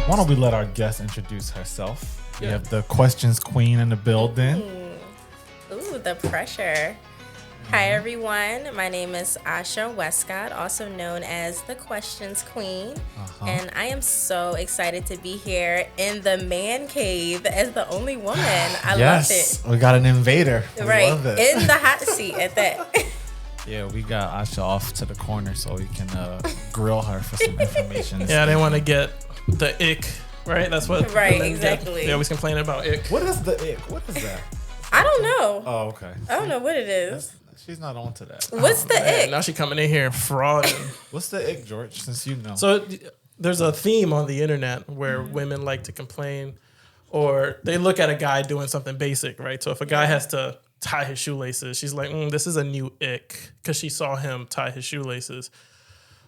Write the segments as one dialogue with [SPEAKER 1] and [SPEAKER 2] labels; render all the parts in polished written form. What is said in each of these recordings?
[SPEAKER 1] Why don't we let our guest introduce herself? We have the questions queen in the building.
[SPEAKER 2] Ooh, the pressure. Hi, everyone. My name is Asha Westcott, also known as the Questions Queen. And I am so excited to be here in the Mancave as the only woman. I love it.
[SPEAKER 1] We got an invader. We love it.
[SPEAKER 2] In the hot seat at that.
[SPEAKER 1] Yeah, we got Asha off to the corner so we can grill her for some information.
[SPEAKER 3] Yeah, I didn't want to get the ick, right? That's what.
[SPEAKER 2] Right, exactly.
[SPEAKER 3] They always complain about ick.
[SPEAKER 1] What is the ick? What is that?
[SPEAKER 2] I don't know.
[SPEAKER 1] Oh, okay.
[SPEAKER 2] I don't know what it is.
[SPEAKER 1] She's not on to that.
[SPEAKER 2] What's the ick?
[SPEAKER 3] Now she coming in here frauding.
[SPEAKER 1] What's the ick, George, since you know?
[SPEAKER 3] So there's a theme on the internet where women like to complain or they look at a guy doing something basic, right? So if a guy has to tie his shoelaces, she's like, this is a new ick because she saw him tie his shoelaces.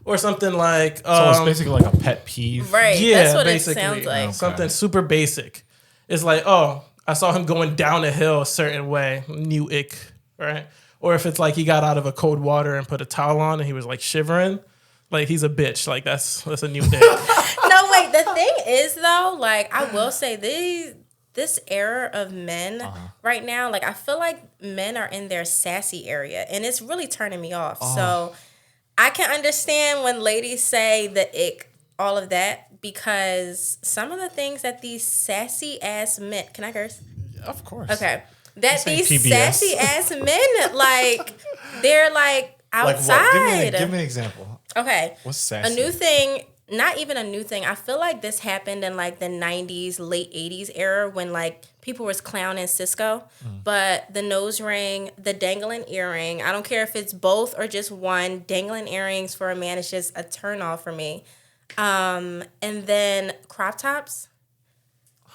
[SPEAKER 3] Or something like...
[SPEAKER 1] so it's basically like a pet peeve?
[SPEAKER 2] Right,
[SPEAKER 3] Yeah,
[SPEAKER 2] that's what
[SPEAKER 3] basically.
[SPEAKER 2] it sounds like.
[SPEAKER 1] Okay.
[SPEAKER 3] Something super basic. It's like, I saw him going down a hill a certain way. New ick, right? Or if it's like he got out of a cold water and put a towel on and he was like shivering, like he's a bitch. Like that's a new ick.
[SPEAKER 2] No, wait. The thing is, though, like I will say this era of men right now, like I feel like men are in their sassy area, and it's really turning me off. So I can understand when ladies say the ick, all of that, because some of the things that these sassy ass men, can I curse?
[SPEAKER 1] Of course.
[SPEAKER 2] Okay. That these
[SPEAKER 1] PBS.
[SPEAKER 2] sassy ass men, like, they're like outside.
[SPEAKER 1] Like what? Give me an example.
[SPEAKER 2] Okay.
[SPEAKER 1] What's sassy?
[SPEAKER 2] A new thing, not even a new thing. I feel like this happened in like the 90s, late 80s era when like people was clowning Cisco. But the nose ring, the dangling earring, I don't care if it's both or just one, dangling earrings for a man is just a turn off for me. And then crop tops.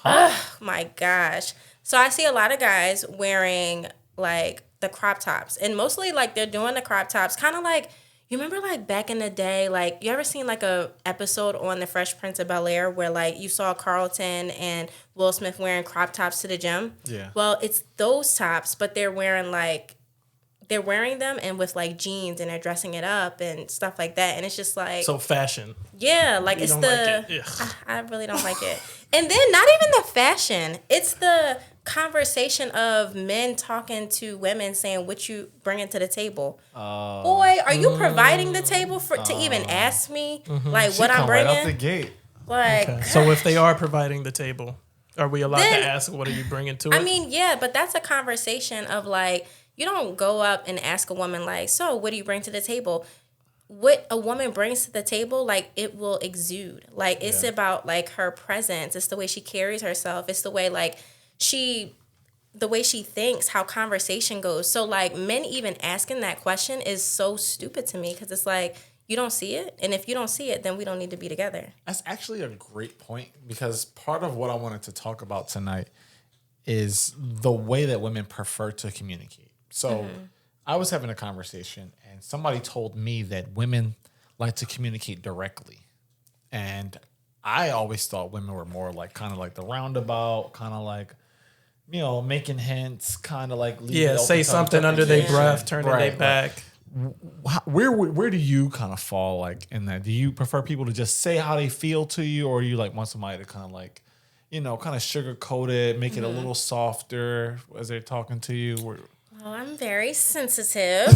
[SPEAKER 2] Oh my gosh. So I see a lot of guys wearing like the crop tops, and mostly like they're doing the crop tops kind of like, you remember like back in the day, like you ever seen like a episode on The Fresh Prince of Bel-Air where like you saw Carlton and Will Smith wearing crop tops to the gym?
[SPEAKER 1] Yeah.
[SPEAKER 2] Well, it's those tops, but they're wearing them and with like jeans, and they're dressing it up and stuff like that. And it's just like,
[SPEAKER 3] So fashion.
[SPEAKER 2] yeah, like
[SPEAKER 3] You
[SPEAKER 2] it's
[SPEAKER 3] don't
[SPEAKER 2] the,
[SPEAKER 3] like it. Ugh.
[SPEAKER 2] I really don't like it. And then not even the fashion, it's the conversation of men talking to women saying what you bringing to the table. Boy, are you providing the table to even ask me like
[SPEAKER 1] She
[SPEAKER 2] what I'm
[SPEAKER 1] come right
[SPEAKER 2] bringing?
[SPEAKER 1] out the gate.
[SPEAKER 2] Like,
[SPEAKER 3] Okay. So if they are providing the table, are we allowed
[SPEAKER 2] Then-
[SPEAKER 3] to ask what are you bringing to it?
[SPEAKER 2] I mean, yeah, but that's a conversation of like, you don't go up and ask a woman like, so what do you bring to the table? What a woman brings to the table, like it will exude. Like it's about like her presence. It's the way she carries herself. It's the way like the way she thinks, how conversation goes. So like men even asking that question is so stupid to me because it's like, you don't see it. And if you don't see it, then we don't need to be together.
[SPEAKER 1] That's actually a great point, because part of what I wanted to talk about tonight is the way that women prefer to communicate. So I was having a conversation and somebody told me that women like to communicate directly. And I always thought women were more like kind of like the roundabout, kind of like, you know, making hints, kind of like leave it open
[SPEAKER 3] say
[SPEAKER 1] to
[SPEAKER 3] something under their
[SPEAKER 1] interpretation.
[SPEAKER 3] breath, turning their back.
[SPEAKER 1] Where do you kind of fall like in that? Do you prefer people to just say how they feel to you, or do you like want somebody to kind of like, you know, kind of sugarcoat it, make it a little softer as they're talking to you?
[SPEAKER 2] Oh, I'm very sensitive.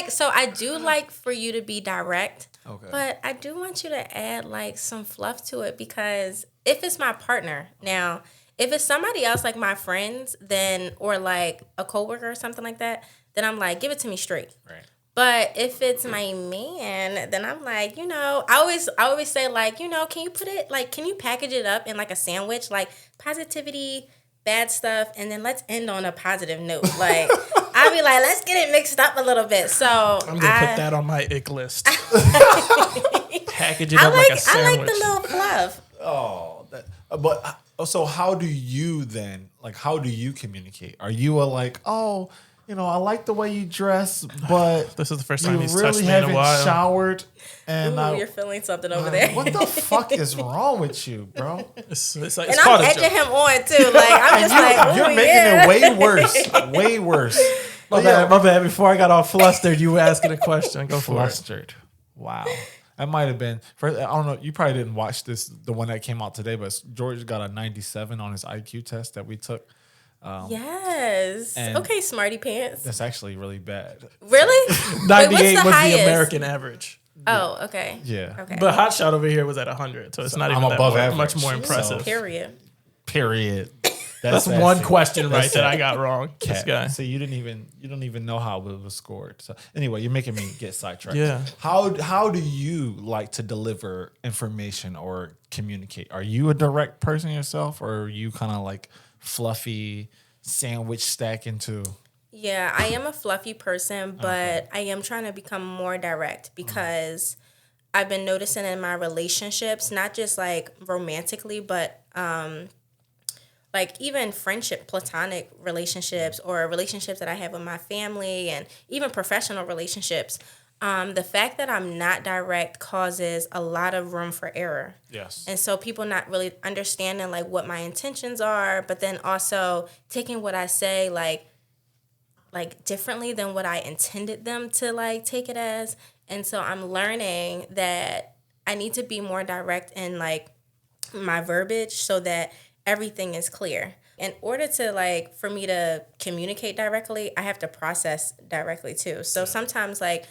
[SPEAKER 2] So I do like for you to be direct.
[SPEAKER 1] Okay.
[SPEAKER 2] But I do want you to add like some fluff to it, because if it's my partner, now if it's somebody else like my friends, then or like a coworker or something like that, then I'm like, give it to me straight.
[SPEAKER 1] Right.
[SPEAKER 2] But if it's my man, then I'm like, you know, I always say like, you know, can you package it up in like a sandwich, like positivity, bad stuff, and then let's end on a positive note. Like, I'll be like, let's get it mixed up a little bit. So
[SPEAKER 3] I'm gonna put that on my ick list. Package it up like a sandwich.
[SPEAKER 2] I like the little fluff.
[SPEAKER 1] So how do you then, like, how do you communicate? Are you like, oh, you know, I like the way you dress, but
[SPEAKER 3] This is the first time
[SPEAKER 1] you
[SPEAKER 3] he's
[SPEAKER 1] really
[SPEAKER 3] touched me in a
[SPEAKER 1] haven't
[SPEAKER 3] while.
[SPEAKER 1] showered, and
[SPEAKER 2] Ooh, you're feeling something over there.
[SPEAKER 1] what the fuck is wrong with you, bro?
[SPEAKER 3] It's
[SPEAKER 2] And
[SPEAKER 3] called
[SPEAKER 2] I'm
[SPEAKER 3] a
[SPEAKER 2] edging
[SPEAKER 3] joke.
[SPEAKER 2] him on too. Like I'm just like,
[SPEAKER 1] You're
[SPEAKER 2] ooh,
[SPEAKER 1] making
[SPEAKER 2] yeah.
[SPEAKER 1] it way worse, way worse.
[SPEAKER 3] My bad. Before I got all flustered, you were asking a question. Go for it.
[SPEAKER 1] Flustered. Wow. That might have been. I don't know. You probably didn't watch the one that came out today, but George got a 97 on his IQ test that we took.
[SPEAKER 2] Yes. Okay, smarty pants.
[SPEAKER 1] That's actually really bad.
[SPEAKER 2] Really?
[SPEAKER 3] 98 was
[SPEAKER 2] highest?
[SPEAKER 3] the American average.
[SPEAKER 2] Oh, okay.
[SPEAKER 1] Yeah.
[SPEAKER 2] Okay.
[SPEAKER 3] But Hotshot over here was at 100, so it's not even
[SPEAKER 1] I'm
[SPEAKER 3] that
[SPEAKER 1] above average,
[SPEAKER 3] much more impressive.
[SPEAKER 2] Period.
[SPEAKER 3] That's one question that I got wrong. This guy.
[SPEAKER 1] So you don't even know how it was scored. So anyway, you're making me get sidetracked.
[SPEAKER 3] Yeah.
[SPEAKER 1] How do you like to deliver information or communicate? Are you a direct person yourself, or are you kind of like fluffy sandwich stack into?
[SPEAKER 2] Yeah, I am a fluffy person, but I am trying to become more direct because I've been noticing in my relationships, not just like romantically, but like even friendship, platonic relationships or relationships that I have with my family and even professional relationships. The fact that I'm not direct causes a lot of room for error.
[SPEAKER 1] Yes.
[SPEAKER 2] And so people not really understanding like what my intentions are, but then also taking what I say like differently than what I intended them to like take it as. And so I'm learning that I need to be more direct in like my verbiage so that everything is clear. In order to like for me to communicate directly, I have to process directly too. So sometimes like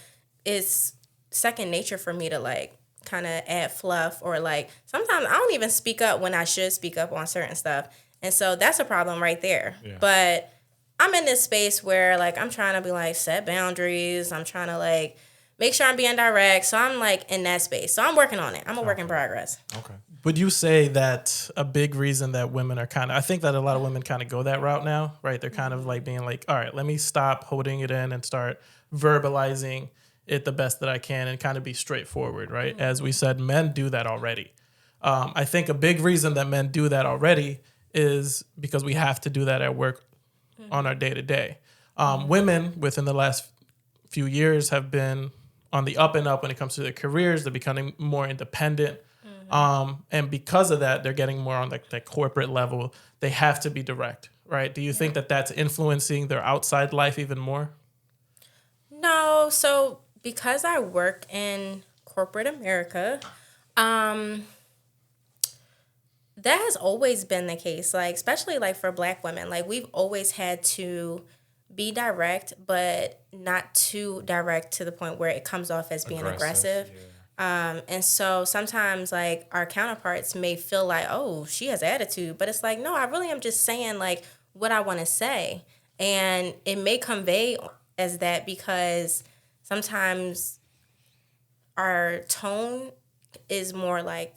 [SPEAKER 2] it's second nature for me to like kind of add fluff, or like sometimes I don't even speak up when I should speak up on certain stuff. And so that's a problem right there. Yeah. But I'm in this space where like I'm trying to be like set boundaries. I'm trying to like make sure I'm being direct. So I'm like in that space. So I'm working on it. I'm a work in progress.
[SPEAKER 1] Okay.
[SPEAKER 3] Would you say that a big reason that women are I think that a lot of women kind of go that route now, right? They're kind of like being like, all right, let me stop holding it in and start verbalizing it the best that I can and kind of be straightforward, right? Mm-hmm. As we said, men do that already. I think a big reason that men do that already is because we have to do that at work on our day-to-day. Women within the last few years have been on the up and up when it comes to their careers. They're becoming more independent. And because of that, they're getting more on that corporate level. They have to be direct, right? Do you think that that's influencing their outside life even more?
[SPEAKER 2] No. So because I work in corporate America, that has always been the case, like especially like for Black women. Like we've always had to be direct, but not too direct to the point where it comes off as being aggressive. Yeah. And so sometimes like our counterparts may feel like, oh, she has attitude, but it's like, no, I really am just saying like what I want to say. And it may convey as that because sometimes our tone is more like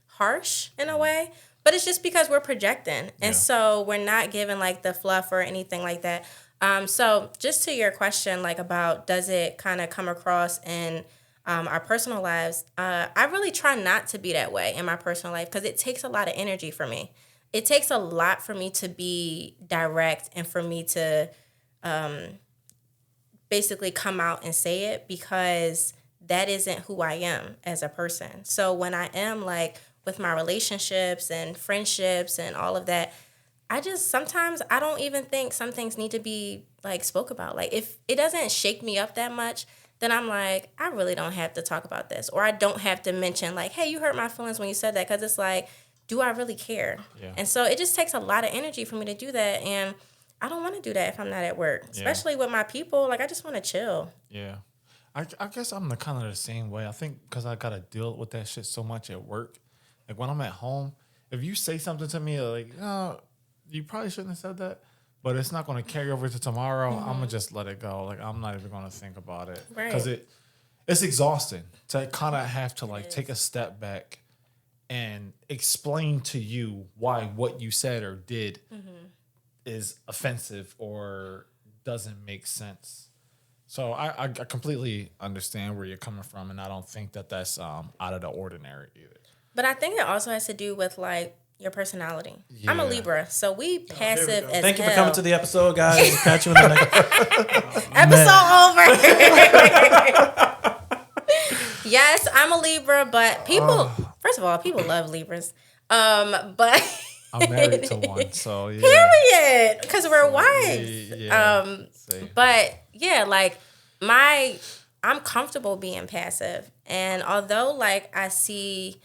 [SPEAKER 2] harsh in a way, but it's just because we're projecting. And so we're not giving like the fluff or anything like that. So just to your question, like about does it kind of come across in our personal lives, I really try not to be that way in my personal life because it takes a lot of energy for me. It takes a lot for me to be direct and for me to basically come out and say it because that isn't who I am as a person. So when I am like with my relationships and friendships and all of that, sometimes I don't even think some things need to be like spoke about. Like if it doesn't shake me up that much, then I'm like, I really don't have to talk about this. Or I don't have to mention like, hey, you hurt my feelings when you said that. Because it's like, do I really care? Yeah. And so it just takes a lot of energy for me to do that. And I don't want to do that if I'm not at work, especially with my people. Like, I just want to chill.
[SPEAKER 1] Yeah. I guess I'm the kind of the same way. I think because I got to deal with that shit so much at work. Like when I'm at home, if you say something to me like, oh, you probably shouldn't have said that, but it's not going to carry over to tomorrow, I'm going to just let it go. Like, I'm not even going to think about it. Because it's exhausting to kind of have to, like, take a step back and explain to you why what you said or did is offensive or doesn't make sense. So I completely understand where you're coming from, and I don't think that that's out of the ordinary either.
[SPEAKER 2] But I think it also has to do with, like, your personality. Yeah. I'm a Libra, so we passive as
[SPEAKER 3] Thank you
[SPEAKER 2] hell.
[SPEAKER 3] for coming to the episode, guys. We'll catch you in the next
[SPEAKER 2] episode over. Yes, I'm a Libra, but people, first of all, people love Libras. But
[SPEAKER 1] I'm married to one, so yeah.
[SPEAKER 2] Period, because we're wives.
[SPEAKER 1] Yeah,
[SPEAKER 2] but yeah, like I'm comfortable being passive. And although like I see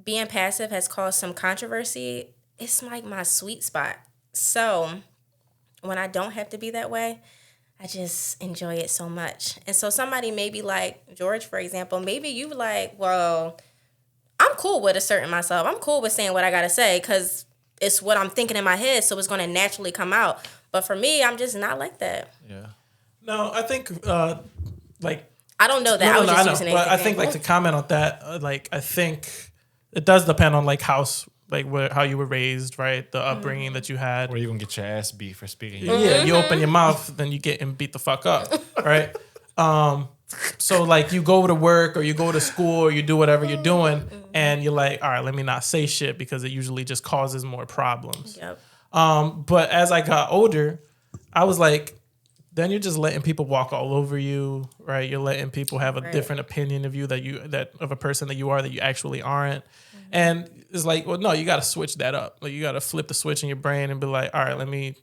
[SPEAKER 2] being passive has caused some controversy, it's like my sweet spot. So when I don't have to be that way, I just enjoy it so much. And so somebody maybe like George, for example, maybe you like, well, I'm cool with asserting myself. I'm cool with saying what I got to say because it's what I'm thinking in my head. So it's going to naturally come out. But for me, I'm just not like that.
[SPEAKER 1] Yeah.
[SPEAKER 3] No, I think like
[SPEAKER 2] I don't know that. I was just using it.
[SPEAKER 3] But I think like to comment on that, like I think it does depend on like how you were raised, right? The upbringing that you had.
[SPEAKER 1] Or you gonna get your ass beat for speaking.
[SPEAKER 3] Yeah, you open your mouth, then you get beat the fuck up, right? So like you go to work or you go to school or you do whatever you're doing, and you're like, all right, let me not say shit because it usually just causes more problems.
[SPEAKER 2] Yep.
[SPEAKER 3] But as I got older, I was like, then you're just letting people walk all over you, right? You're letting people have a different opinion of you that of a person that you are that you actually aren't. And it's like, well, no, you got to switch that up. Like you got to flip the switch in your brain and be like, all right, let me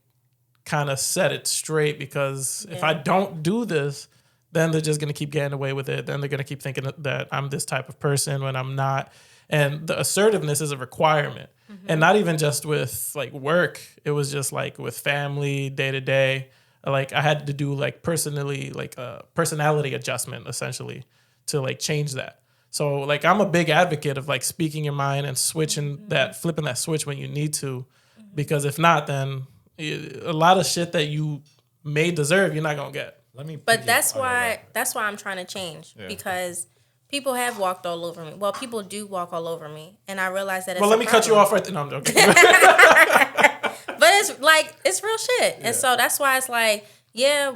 [SPEAKER 3] kind of set it straight because if I don't do this, then they're just going to keep getting away with it. Then they're going to keep thinking that I'm this type of person when I'm not. And the assertiveness is a requirement. And not even just with like work. It was just like with family, day to day. Like I had to do like personally, like a personality adjustment essentially to like change that. So like I'm a big advocate of like speaking your mind and switching flipping that switch when you need to, because if not, then a lot of shit that you may deserve, you're not gonna get.
[SPEAKER 2] But that's why I'm trying to change because people have walked all over me. Well, people do walk all over me, and I realize that.
[SPEAKER 3] Let me cut you off right there. No, I'm joking.
[SPEAKER 2] But it's like it's real shit, and so that's why it's like, yeah,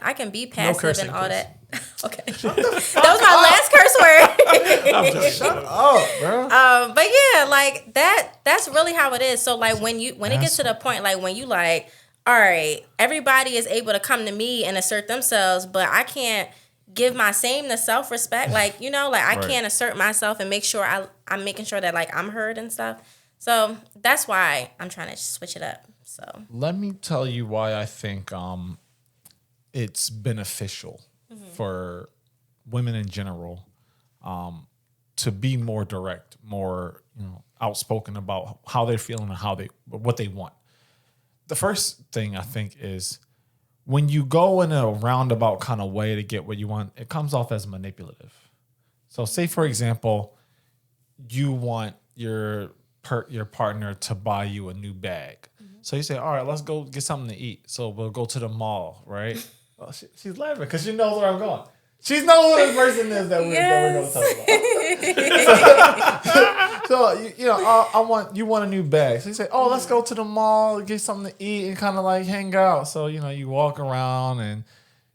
[SPEAKER 2] I can be passive
[SPEAKER 3] cursing,
[SPEAKER 2] and all
[SPEAKER 3] please.
[SPEAKER 2] that. Okay, that was my last curse word.
[SPEAKER 3] I'm joking.
[SPEAKER 1] Shut up, bro.
[SPEAKER 2] But yeah, like that's really how it is. So like when it gets to the point like when you like, all right, everybody is able to come to me and assert themselves, but I can't give my same to self-respect. Like, you know, like I can't assert myself and make sure I'm making sure that like I'm heard and stuff. So that's why I'm trying to switch it up. So
[SPEAKER 1] let me tell you why I think it's beneficial for women in general to be more direct, more outspoken about how they're feeling and what they want. The first thing I think is when you go in a roundabout kind of way to get what you want, it comes off as manipulative. So say, for example, you want your partner to buy you a new bag. So you say, all right, let's go get something to eat. So we'll go to the mall, right? Oh, she's laughing because she knows where I'm going. She knows who this person is that we're going to talk about. So you want a new bag. So you say, oh, let's go to the mall, get something to eat, and kind of like hang out. So you walk around and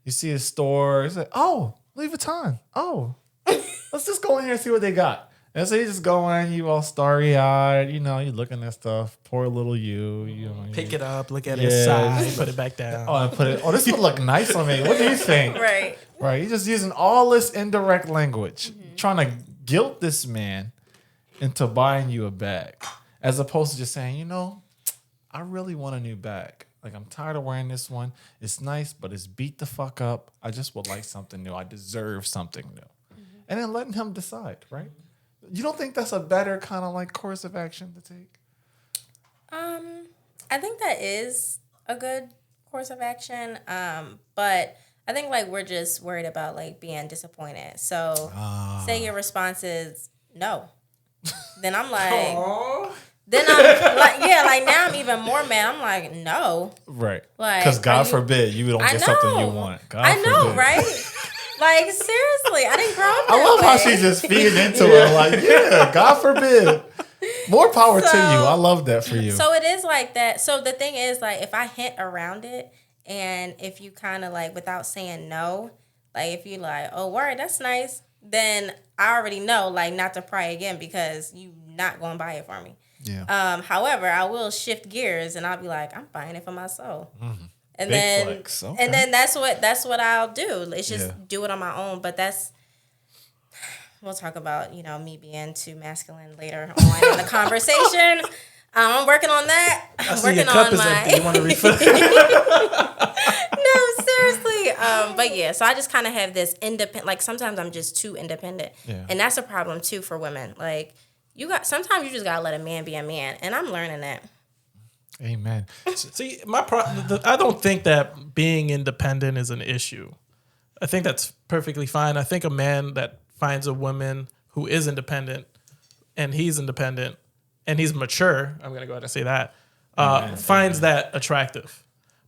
[SPEAKER 1] you see a store. You say, oh, Louis Vuitton. Oh, let's just go in here and see what they got. And so you just go in, you all starry-eyed, you looking at stuff. Poor little you.
[SPEAKER 3] Pick it up, look at it, sigh, put it back down.
[SPEAKER 1] This would look nice on me. What do you think? Right. You're just using all this indirect language, trying to guilt this man into buying you a bag, as opposed to just saying, I really want a new bag. Like, I'm tired of wearing this one. It's nice, but it's beat the fuck up. I just would like something new. I deserve something new. And then letting him decide, right? You don't think that's a better kind of like course of action to take?
[SPEAKER 2] I think that is a good course of action. But I think like we're just worried about like being disappointed. So say your response is no. Then I'm like, then I'm like, like now I'm even more mad. I'm like, no.
[SPEAKER 1] Right.
[SPEAKER 2] Like,
[SPEAKER 1] because God forbid you don't get something you want. God forbid.
[SPEAKER 2] Right? Like, seriously, I didn't grow up that
[SPEAKER 1] I love
[SPEAKER 2] way.
[SPEAKER 1] how she just feeds into it. Like, yeah, God forbid. More power to you. I love that for you.
[SPEAKER 2] So it is like that. So the thing is, like, if I hint around it, and if you kind of, like, without saying no, like, if you like, oh, word, that's nice, then I already know, like, not to pry again because you not going to buy it for me.
[SPEAKER 1] Yeah.
[SPEAKER 2] However, I will shift gears, and I'll be like, I'm buying it for myself.
[SPEAKER 1] Mm-hmm.
[SPEAKER 2] And
[SPEAKER 1] Big
[SPEAKER 2] then,
[SPEAKER 1] flex. Okay.
[SPEAKER 2] and then that's what I'll do. It's just do it on my own. But we'll talk about me being too masculine later on in the conversation. I'm working on that.
[SPEAKER 3] I see your cup is empty. You want to refill?
[SPEAKER 2] No, seriously. But yeah, so I just kind of have this independent. Like sometimes I'm just too independent, and that's a problem too for women. Like sometimes you just gotta let a man be a man, and I'm learning that.
[SPEAKER 1] Amen.
[SPEAKER 3] See, I don't think that being independent is an issue. I think that's perfectly fine. I think a man that finds a woman who is independent and he's independent and he's mature, I'm going to go ahead and say that, finds that attractive.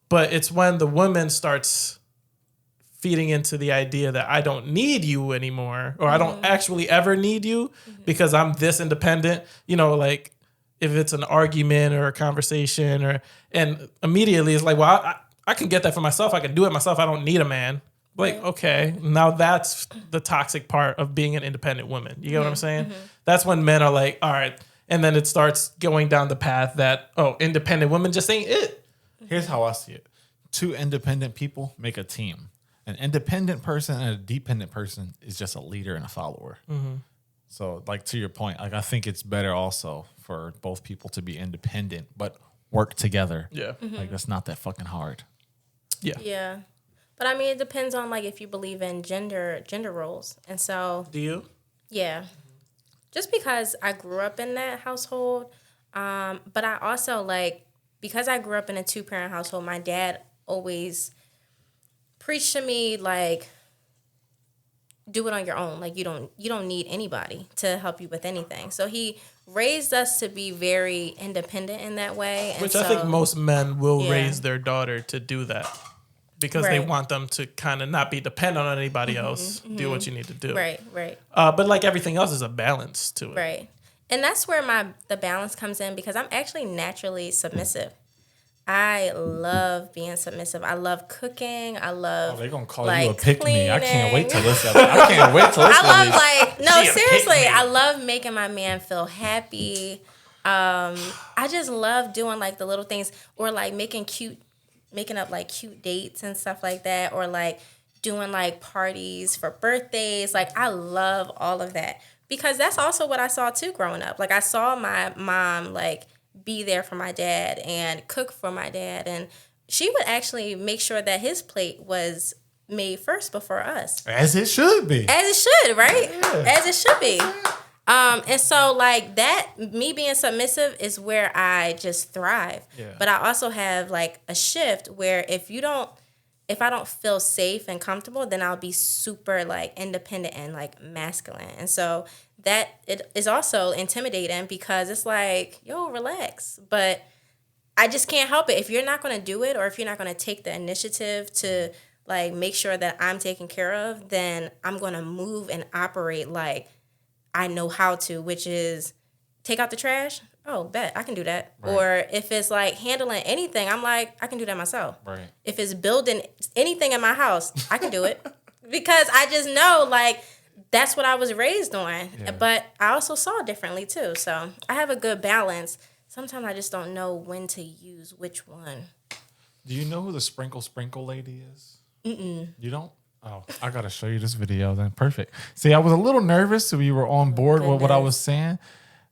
[SPEAKER 3] But it's when the woman starts feeding into the idea that I don't need you anymore, or I don't actually ever need you because I'm this independent, like if it's an argument or a conversation and immediately it's like, well, I can get that for myself. I can do it myself. I don't need a man. Like, okay, now that's the toxic part of being an independent woman. You get what I'm saying? That's when men are like, all right. And then it starts going down the path that, independent women just ain't it.
[SPEAKER 1] Here's how I see it. 2 independent people make a team. An independent person and a dependent person is just a leader and a follower. So, like, to your point, like, I think it's better also for both people to be independent, but work together.
[SPEAKER 3] Yeah.
[SPEAKER 1] Like, that's not that fucking hard.
[SPEAKER 3] Yeah.
[SPEAKER 2] Yeah. But I mean, it depends on like if you believe in gender roles. And so,
[SPEAKER 3] Do you?
[SPEAKER 2] Yeah. Just because I grew up in that household, but I also because I grew up in a 2-parent household, my dad always preached to me like, do it on your own. Like you don't need anybody to help you with anything. So he raised us to be very independent in that way.
[SPEAKER 3] Which I think most men will raise their daughter to do that. Because they want them to kind of not be dependent on anybody else. Do what you need to do.
[SPEAKER 2] Right.
[SPEAKER 3] But like everything else is a balance to it.
[SPEAKER 2] Right. And that's where the balance comes in because I'm actually naturally submissive. I love being submissive. I love cooking. I love
[SPEAKER 1] they're going to call you a pick-me. I can't wait to listen.
[SPEAKER 2] I love seriously. I love making my man feel happy. I just love doing like the little things or like making up like cute dates and stuff like that, or like doing like parties for birthdays. Like I love all of that because that's also what I saw too growing up. Like I saw my mom like be there for my dad and cook for my dad, and she would actually make sure that his plate was made first before us.
[SPEAKER 1] As it should be.
[SPEAKER 2] As it should, right? Yeah. As it should be. And so like that, me being submissive is where I just thrive. Yeah. But I also have like a shift where if I don't feel safe and comfortable, then I'll be super like independent and like masculine. And so that it is also intimidating because it's like, yo, relax. But I just can't help it. If you're not going to do it, or if you're not going to take the initiative to like make sure that I'm taken care of, then I'm going to move and operate like I know how to, which is take out the trash. Oh, bet I can do that. Right. Or if it's like handling anything, I'm like, I can do that myself.
[SPEAKER 1] Right.
[SPEAKER 2] If it's building anything in my house, I can do it because I just know like that's what I was raised on. Yeah. But I also saw differently too. So I have a good balance. Sometimes I just don't know when to use which one.
[SPEAKER 1] Do you know who the sprinkle lady is? You don't? Oh, I got to show you this video then. Perfect. See, I was a little nervous so you were on board with what I was saying.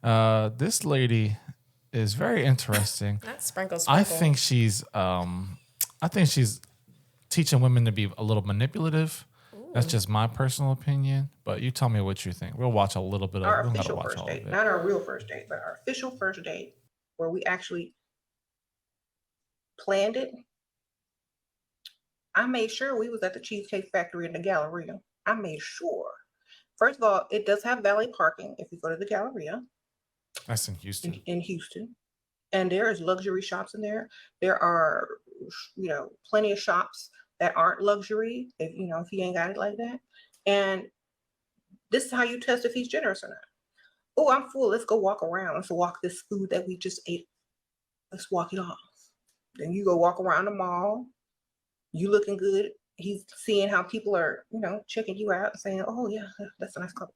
[SPEAKER 1] This lady is very interesting.
[SPEAKER 2] Not sprinkle.
[SPEAKER 1] I think she's teaching women to be a little manipulative. Ooh. That's just my personal opinion. But you tell me what you think. We'll watch a little bit of
[SPEAKER 4] our official first date. Not our real first date, but our official first date where we actually planned it. I made sure we was at the Cheesecake Factory in the Galleria. I made sure. First of all, it does have valet parking if you go to the Galleria.
[SPEAKER 1] That's in Houston.
[SPEAKER 4] In Houston. And there is luxury shops in there. There are, plenty of shops that aren't luxury, if you ain't got it like that. And this is how you test if he's generous or not. Oh, I'm full. Let's go walk around. Let's walk this food that we just ate. Let's walk it off. Then you go walk around the mall. You looking good. He's seeing how people are, checking you out and saying, oh, yeah, that's a nice couple.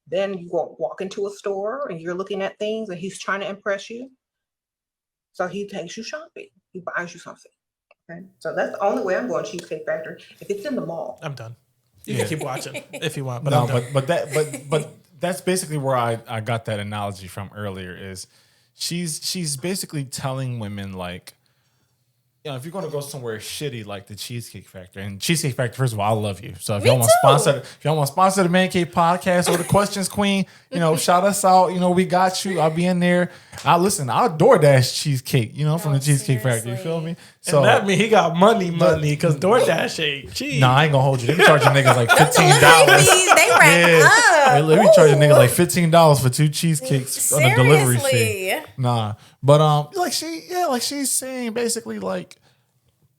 [SPEAKER 4] Then you go walk into a store and you're looking at things and he's trying to impress you. So he takes you shopping. He buys you something. Okay. So that's the only way I'm going to Cheesecake Factory. If it's in the mall.
[SPEAKER 3] I'm done. You can keep watching if you want. But
[SPEAKER 1] no, but that's basically where I got that analogy from earlier is she's basically telling women like, if you're going to go somewhere shitty like the Cheesecake Factory, and Cheesecake Factory, first of all, I love you. So if y'all want to sponsor the Mancave podcast or the Questions Queen, shout us out. We got you. I'll be in there. I'll DoorDash cheesecake, from the Cheesecake Factory. You feel me? So
[SPEAKER 3] and that mean he got money because DoorDash ain't cheap.
[SPEAKER 1] Nah, I ain't gonna hold you. They be charging niggas like $15.
[SPEAKER 2] They rack up.
[SPEAKER 1] They be charging niggas like $15 for 2 cheesecakes on a delivery fee. Nah, but she's saying basically like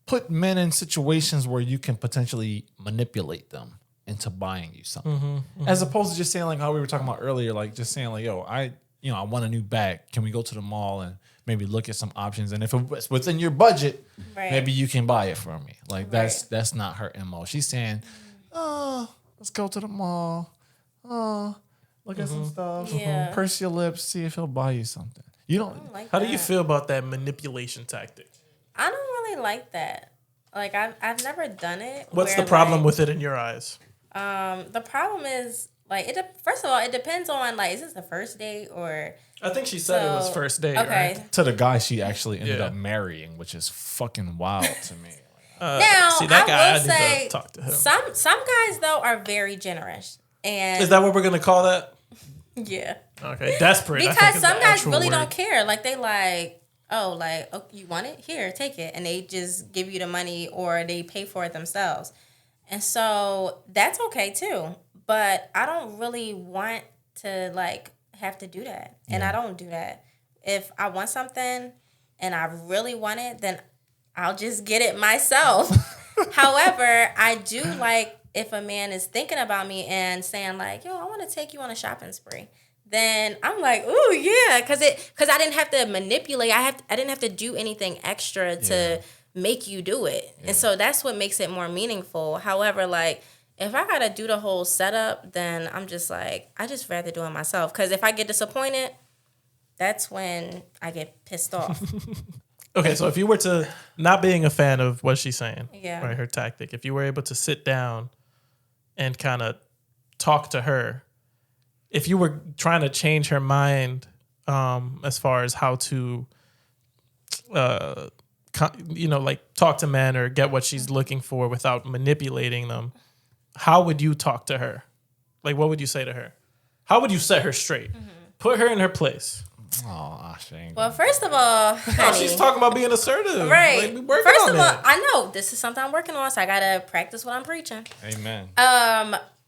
[SPEAKER 1] put men in situations where you can potentially manipulate them into buying you something, as opposed to just saying like how we were talking about earlier, like just saying like, yo, I want a new bag. Can we go to the mall and maybe look at some options? And if it's within your budget, maybe you can buy it for me. Like that's not her MO. She's saying, let's go to the mall. Look at some stuff. Purse your lips. See if he'll buy you something. You don't.
[SPEAKER 3] How do you feel about that manipulation tactic?
[SPEAKER 2] I don't really like that. Like I've never done it.
[SPEAKER 3] What's the problem with it in your eyes?
[SPEAKER 2] The problem is like first of all, it depends on like, is this the first date or?
[SPEAKER 3] I think she said it was first date.
[SPEAKER 2] Okay.
[SPEAKER 3] Right?
[SPEAKER 1] To the guy she actually ended up marrying, which is fucking wild to me.
[SPEAKER 2] Now
[SPEAKER 3] see that guy,
[SPEAKER 2] I will say,
[SPEAKER 3] need to talk to him.
[SPEAKER 2] Some guys though are very generous, and
[SPEAKER 3] is that what we're gonna call that?
[SPEAKER 2] Yeah.
[SPEAKER 3] Okay, desperate.
[SPEAKER 2] Because some guys really don't care. Like they you want it? Here, take it, and they just give you the money or they pay for it themselves, and so that's okay too. But I don't really want to like have to do that, and I don't do that. If I want something and I really want it, then I'll just get it myself. However, I do like if a man is thinking about me and saying like, yo, I want to take you on a shopping spree. Then I'm like, ooh, yeah, because I didn't have to manipulate. I didn't have to do anything extra to make you do it. And so that's what makes it more meaningful. However, like, if I got to do the whole setup, then I'm just like, I just rather do it myself. Because if I get disappointed, that's when I get pissed off.
[SPEAKER 3] Okay, so if you were to, not being a fan of what she's saying,
[SPEAKER 2] right,
[SPEAKER 3] her tactic, if you were able to sit down and kind of talk to her, if you were trying to change her mind as far as how to, like talk to men or get what she's looking for without manipulating them, how would you talk to her? Like, what would you say to her? How would you set her straight? Put her in her place.
[SPEAKER 1] Oh, shame.
[SPEAKER 2] Well, first of all, honey,
[SPEAKER 3] she's talking about being assertive.
[SPEAKER 2] Right.
[SPEAKER 3] Like,
[SPEAKER 2] first of all, I know this is something I'm working on, so I gotta practice what I'm preaching.
[SPEAKER 1] Amen.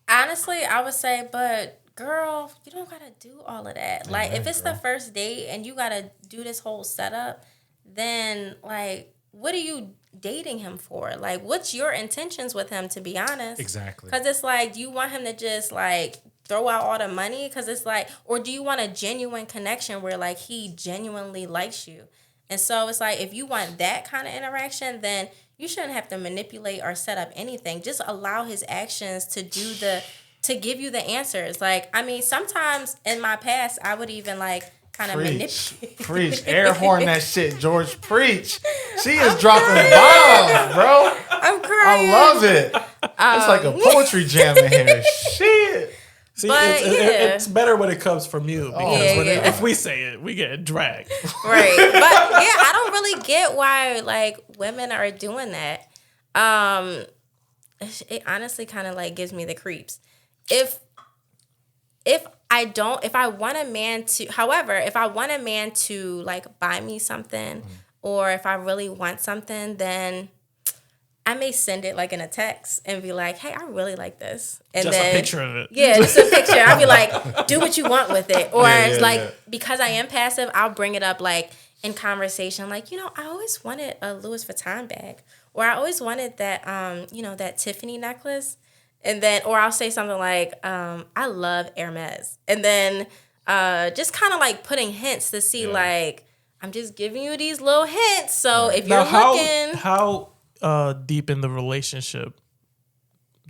[SPEAKER 2] Honestly, I would say, but girl, you don't gotta do all of that. Like, if it's the first date and you gotta do this whole setup, then like, what are you dating him for? Like, what's your intentions with him? To be honest,
[SPEAKER 1] exactly.
[SPEAKER 2] Because it's like, do you want him to just like throw out all the money? Because it's like, or do you want a genuine connection where like he genuinely likes you? And so it's like, if you want that kind of interaction, then you shouldn't have to manipulate or set up anything. Just allow his actions to give you the answers. Like, I mean, sometimes in my past, I would even like kind of manipulate.
[SPEAKER 1] Preach. Air horn that shit, George. Preach. She is dropping bombs, bro.
[SPEAKER 2] I'm crying.
[SPEAKER 1] I love it. It's like a poetry jam in here. Shit.
[SPEAKER 3] See, it's better when it comes from you because if we say it, we get dragged.
[SPEAKER 2] Right. But yeah, I don't really get why like women are doing that. It honestly kind of like gives me the creeps. If I want a man to like buy me something, or if I really want something, then I may send it like in a text and be like, hey, I really like this. And
[SPEAKER 3] just
[SPEAKER 2] then,
[SPEAKER 3] a picture of it.
[SPEAKER 2] Yeah, just a picture. I'll be like, do what you want with it. Or because I am passive, I'll bring it up like in conversation. Like, I always wanted a Louis Vuitton bag. Or I always wanted that, that Tiffany necklace. And then, or I'll say something like, I love Hermes. And then just kind of like putting hints to see like, I'm just giving you these little hints. So if you're looking.
[SPEAKER 3] How deep in the relationship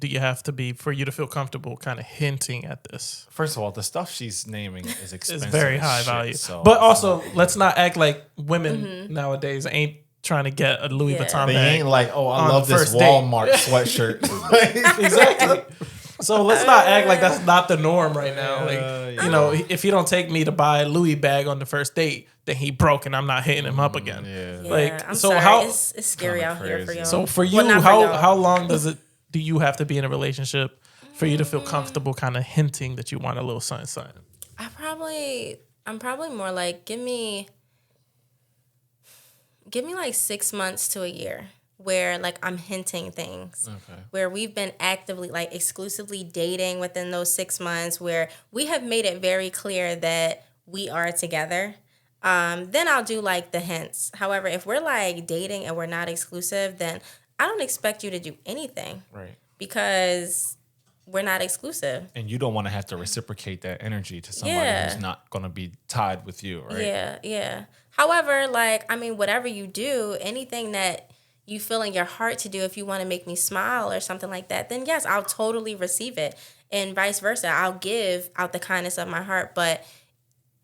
[SPEAKER 3] do you have to be for you to feel comfortable kind of hinting at this?
[SPEAKER 1] First of all, the stuff she's naming is expensive.
[SPEAKER 3] It's very high value.
[SPEAKER 1] So,
[SPEAKER 3] but also, let's not act like women nowadays ain't trying to get a Louis Vuitton bag.
[SPEAKER 1] They ain't like, oh, I love this Walmart sweatshirt.
[SPEAKER 3] Exactly. So let's not act like that's not the norm right now. Like, you know, if you don't take me to buy a Louis bag on the first date, then he broke and I'm not hitting him up again.
[SPEAKER 2] Yeah,
[SPEAKER 3] Like,
[SPEAKER 2] I'm
[SPEAKER 3] so
[SPEAKER 2] sorry.
[SPEAKER 3] how?
[SPEAKER 2] It's scary out here for y'all.
[SPEAKER 3] So for you,
[SPEAKER 2] Well, not for y'all.
[SPEAKER 3] how long do you have to be in a relationship for you to feel comfortable, kind of hinting that you want a little something?
[SPEAKER 2] I'm probably more like give me like 6 months to a year where like I'm hinting things, where we've been actively like exclusively dating within those 6 months, where we have made it very clear that we are together. Then I'll do like the hints. However, if we're like dating and we're not exclusive, then I don't expect you to do anything,
[SPEAKER 1] Right.
[SPEAKER 2] because we're not exclusive.
[SPEAKER 1] And you don't want to have to reciprocate that energy to somebody who's not going to be tied with you, right?
[SPEAKER 2] Yeah. However, like, I mean, whatever you do, anything that you feel in your heart to do, if you want to make me smile or something like that, then yes, I'll totally receive it. And vice versa. I'll give out the kindness of my heart. But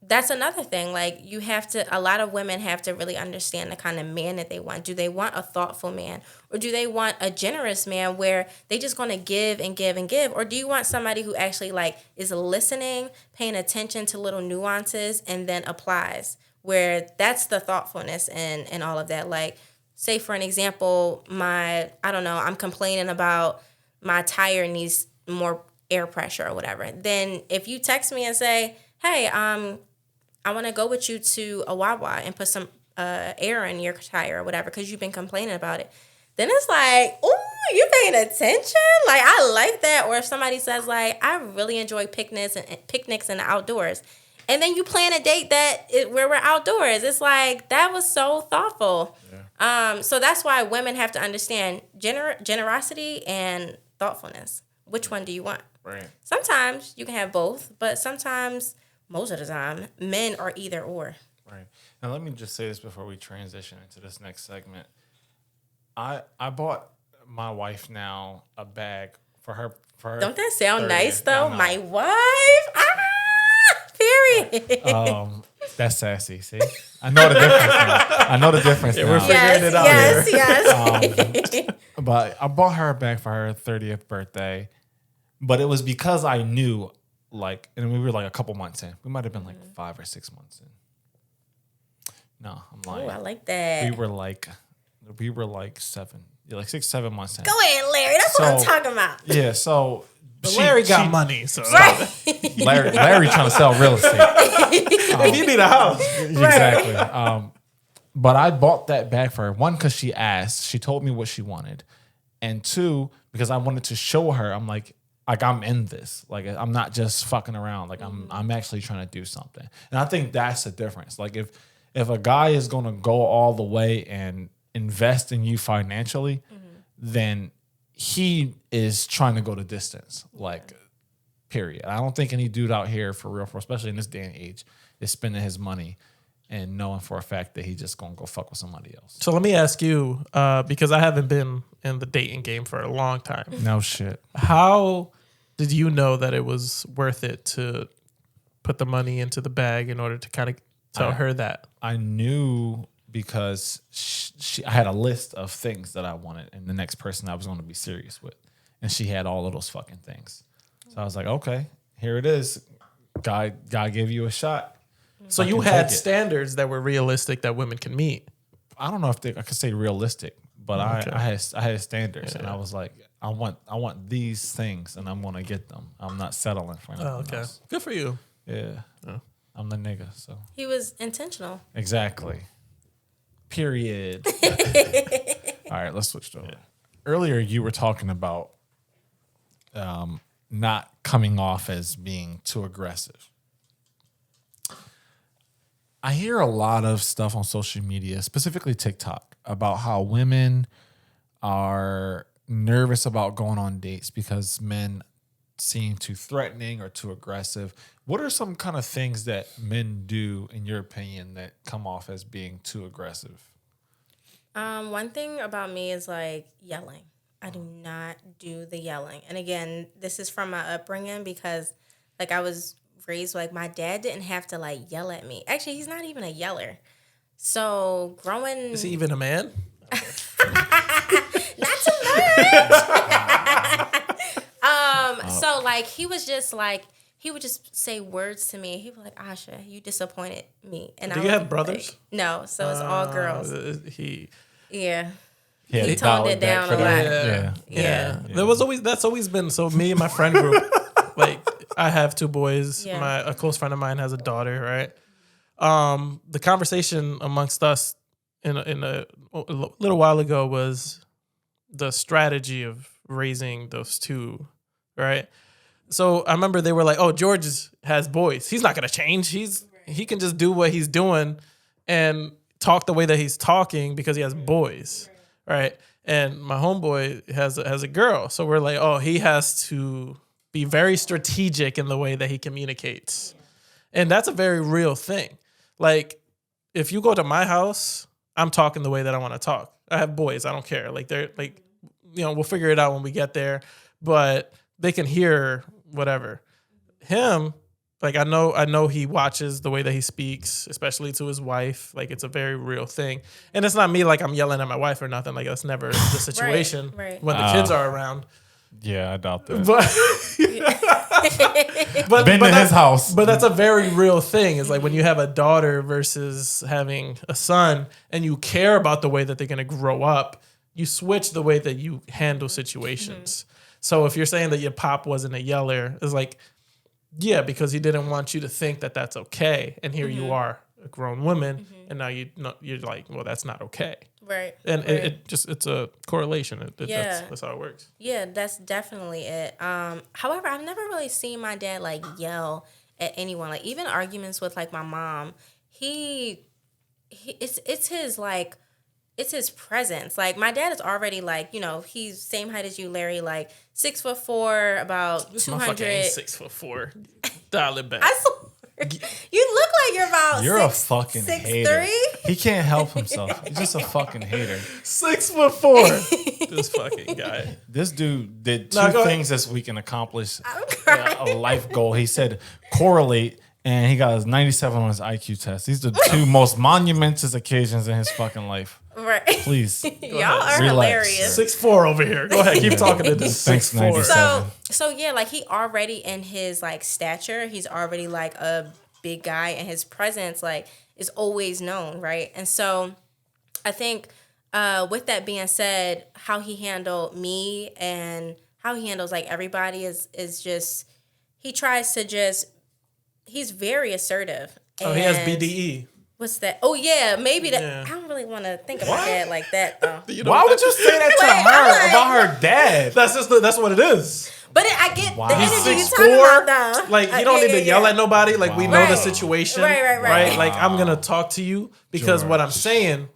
[SPEAKER 2] that's another thing. Like, a lot of women have to really understand the kind of man that they want. Do they want a thoughtful man? Or do they want a generous man where they just going to give and give and give? Or do you want somebody who actually like is listening, paying attention to little nuances, and then applies? Where that's the thoughtfulness and all of that. Like, say for an example, I'm complaining about my tire needs more air pressure or whatever. Then if you text me and say, hey, I want to go with you to a Wawa and put some air in your tire or whatever because you've been complaining about it, then it's like, ooh, you paying attention? Like, I like that. Or if somebody says, like, I really enjoy picnics in the outdoors, and then you plan a date where we're outdoors, it's like, that was so thoughtful. Yeah. So that's why women have to understand generosity and thoughtfulness. Which one do you want?
[SPEAKER 1] Right.
[SPEAKER 2] Sometimes you can have both, but sometimes, most of the time, men are either or.
[SPEAKER 1] Right. Now, let me just say this before we transition into this next segment. I bought my wife now a bag for her.
[SPEAKER 2] Don't that sound
[SPEAKER 1] 30th.
[SPEAKER 2] nice, though? My wife? Period.
[SPEAKER 1] That's sassy. See? I know the difference now.
[SPEAKER 3] We're figuring it out here.
[SPEAKER 2] Yes.
[SPEAKER 1] But I bought her a bag for her 30th birthday. But it was because I knew, like, and we were like a couple months in. We might have been like 5 or 6 months in. No, I'm lying.
[SPEAKER 2] Oh, I like that.
[SPEAKER 1] We were like 6, 7 months in.
[SPEAKER 2] Go ahead, Larry. That's what I'm talking about.
[SPEAKER 1] Yeah, so
[SPEAKER 3] But Larry got money, so
[SPEAKER 1] Larry trying to sell real estate.
[SPEAKER 3] if you need a house,
[SPEAKER 1] Exactly. But I bought that bag for her. 1, because she asked. She told me what she wanted. And 2, because I wanted to show her, I'm like I'm in this. Like, I'm not just fucking around. Like, I'm actually trying to do something. And I think that's the difference. Like, if a guy is going to go all the way and invest in you financially, then he is trying to go the distance. Like, period. I don't think any dude out here for real, especially in this day and age, is spending his money and knowing for a fact that he's just going to go fuck with somebody else.
[SPEAKER 3] So let me ask you, because I haven't been in the dating game for a long time.
[SPEAKER 1] No shit.
[SPEAKER 3] How did you know that it was worth it to put the money into the bag in order to kind of tell her that?
[SPEAKER 1] I knew because I had a list of things that I wanted and the next person I was going to be serious with. And she had all of those fucking things. So I was like, okay, here it is. God gave you a shot.
[SPEAKER 3] So you had standards that were realistic that women can meet.
[SPEAKER 1] I don't know if I could say realistic, but I had standards, and I was like, I want these things, and I'm gonna get them. I'm not settling for anything else.
[SPEAKER 3] Good for you.
[SPEAKER 1] Yeah, I'm the nigga. So
[SPEAKER 2] He was intentional.
[SPEAKER 1] exactly. Period. All right, let's switch over. Earlier, you were talking about not coming off as being too aggressive. I hear a lot of stuff on social media, specifically TikTok, about how women are nervous about going on dates because men seem too threatening or too aggressive. What are some kind of things that men do, in your opinion, that come off as being too aggressive?
[SPEAKER 2] One thing about me is like yelling. I do not do the yelling. And again, this is from my upbringing because like I was raised like my dad didn't have to like yell at me. Actually, he's not even a yeller. So growing,
[SPEAKER 3] Is he even a man?
[SPEAKER 2] not too much. So so like he would just say words to me. He was like, Asha, you disappointed me. And
[SPEAKER 3] Do you have brothers?
[SPEAKER 2] Like, no, so it's all girls. Yeah. He toned it down a lot.
[SPEAKER 3] Yeah. That's always been, so me and my friend group, like I have 2 boys. Yeah. A close friend of mine has a daughter, right? The conversation amongst us in a little while ago was the strategy of raising those 2, right? So I remember they were like, "Oh, George has boys. He's not gonna change. He can just do what he's doing and talk the way that he's talking because he has boys, right?" And my homeboy has a girl, so we're like, "Oh, he has to be very strategic in the way that he communicates," and that's a very real thing. Like, if you go to my house, I'm talking the way that I want to talk. I have boys. I don't care. Like, they're like, we'll figure it out when we get there, but they can hear whatever. Him, like, I know he watches the way that he speaks, especially to his wife. Like, it's a very real thing. And it's not me, like, I'm yelling at my wife or nothing. Like, that's never the situation when the kids are around.
[SPEAKER 1] Yeah, I doubt that.
[SPEAKER 3] But
[SPEAKER 1] been to his house.
[SPEAKER 3] But that's a very real thing. Is like when you have a daughter versus having a son, and you care about the way that they're going to grow up, you switch the way that you handle situations. So if you're saying that your pop wasn't a yeller, it's like, yeah, because he didn't want you to think that that's okay, and here you are, a grown woman, and now you're like, well, that's not okay.
[SPEAKER 2] Right.
[SPEAKER 3] And it's a correlation. That's how it works.
[SPEAKER 2] Yeah, that's definitely it. However, I've never really seen my dad like yell at anyone. Like even arguments with like my mom, it's his presence. Like my dad is already like, he's same height as you, Larry, like 6'4", about 200.
[SPEAKER 3] 6'4". Dial it back.
[SPEAKER 2] I swear. You look like you're about
[SPEAKER 1] You're a fucking
[SPEAKER 2] 6'3".
[SPEAKER 1] hater. He can't help himself. He's just a fucking hater.
[SPEAKER 3] 6'4". This fucking guy.
[SPEAKER 1] This dude did 2 things this week and accomplished a life goal. He said correlate, and he got his 97 on his IQ test. These are the 2 most momentous occasions in his fucking life.
[SPEAKER 2] Right.
[SPEAKER 1] Please.
[SPEAKER 2] Y'all are hilarious.
[SPEAKER 3] 6'4" over here. Go ahead. Keep talking to this.
[SPEAKER 1] Thanks,
[SPEAKER 3] 6'4".
[SPEAKER 2] So yeah, like he already in his like stature, he's already like a big guy, and his presence like is always known, right? And so I think with that being said, how he handled me and how he handles like everybody is just he tries to he's very assertive.
[SPEAKER 3] Oh, he has BDE.
[SPEAKER 2] What's that? Oh yeah, maybe that. Yeah. I don't really want to think about that like that though.
[SPEAKER 1] Why would you say that to her about her dad?
[SPEAKER 3] That's what it is.
[SPEAKER 2] But I get the energy you're talking about though.
[SPEAKER 3] Like you don't need to yell at nobody. Like we know the situation. Right. Like I'm gonna talk to you because what I'm saying,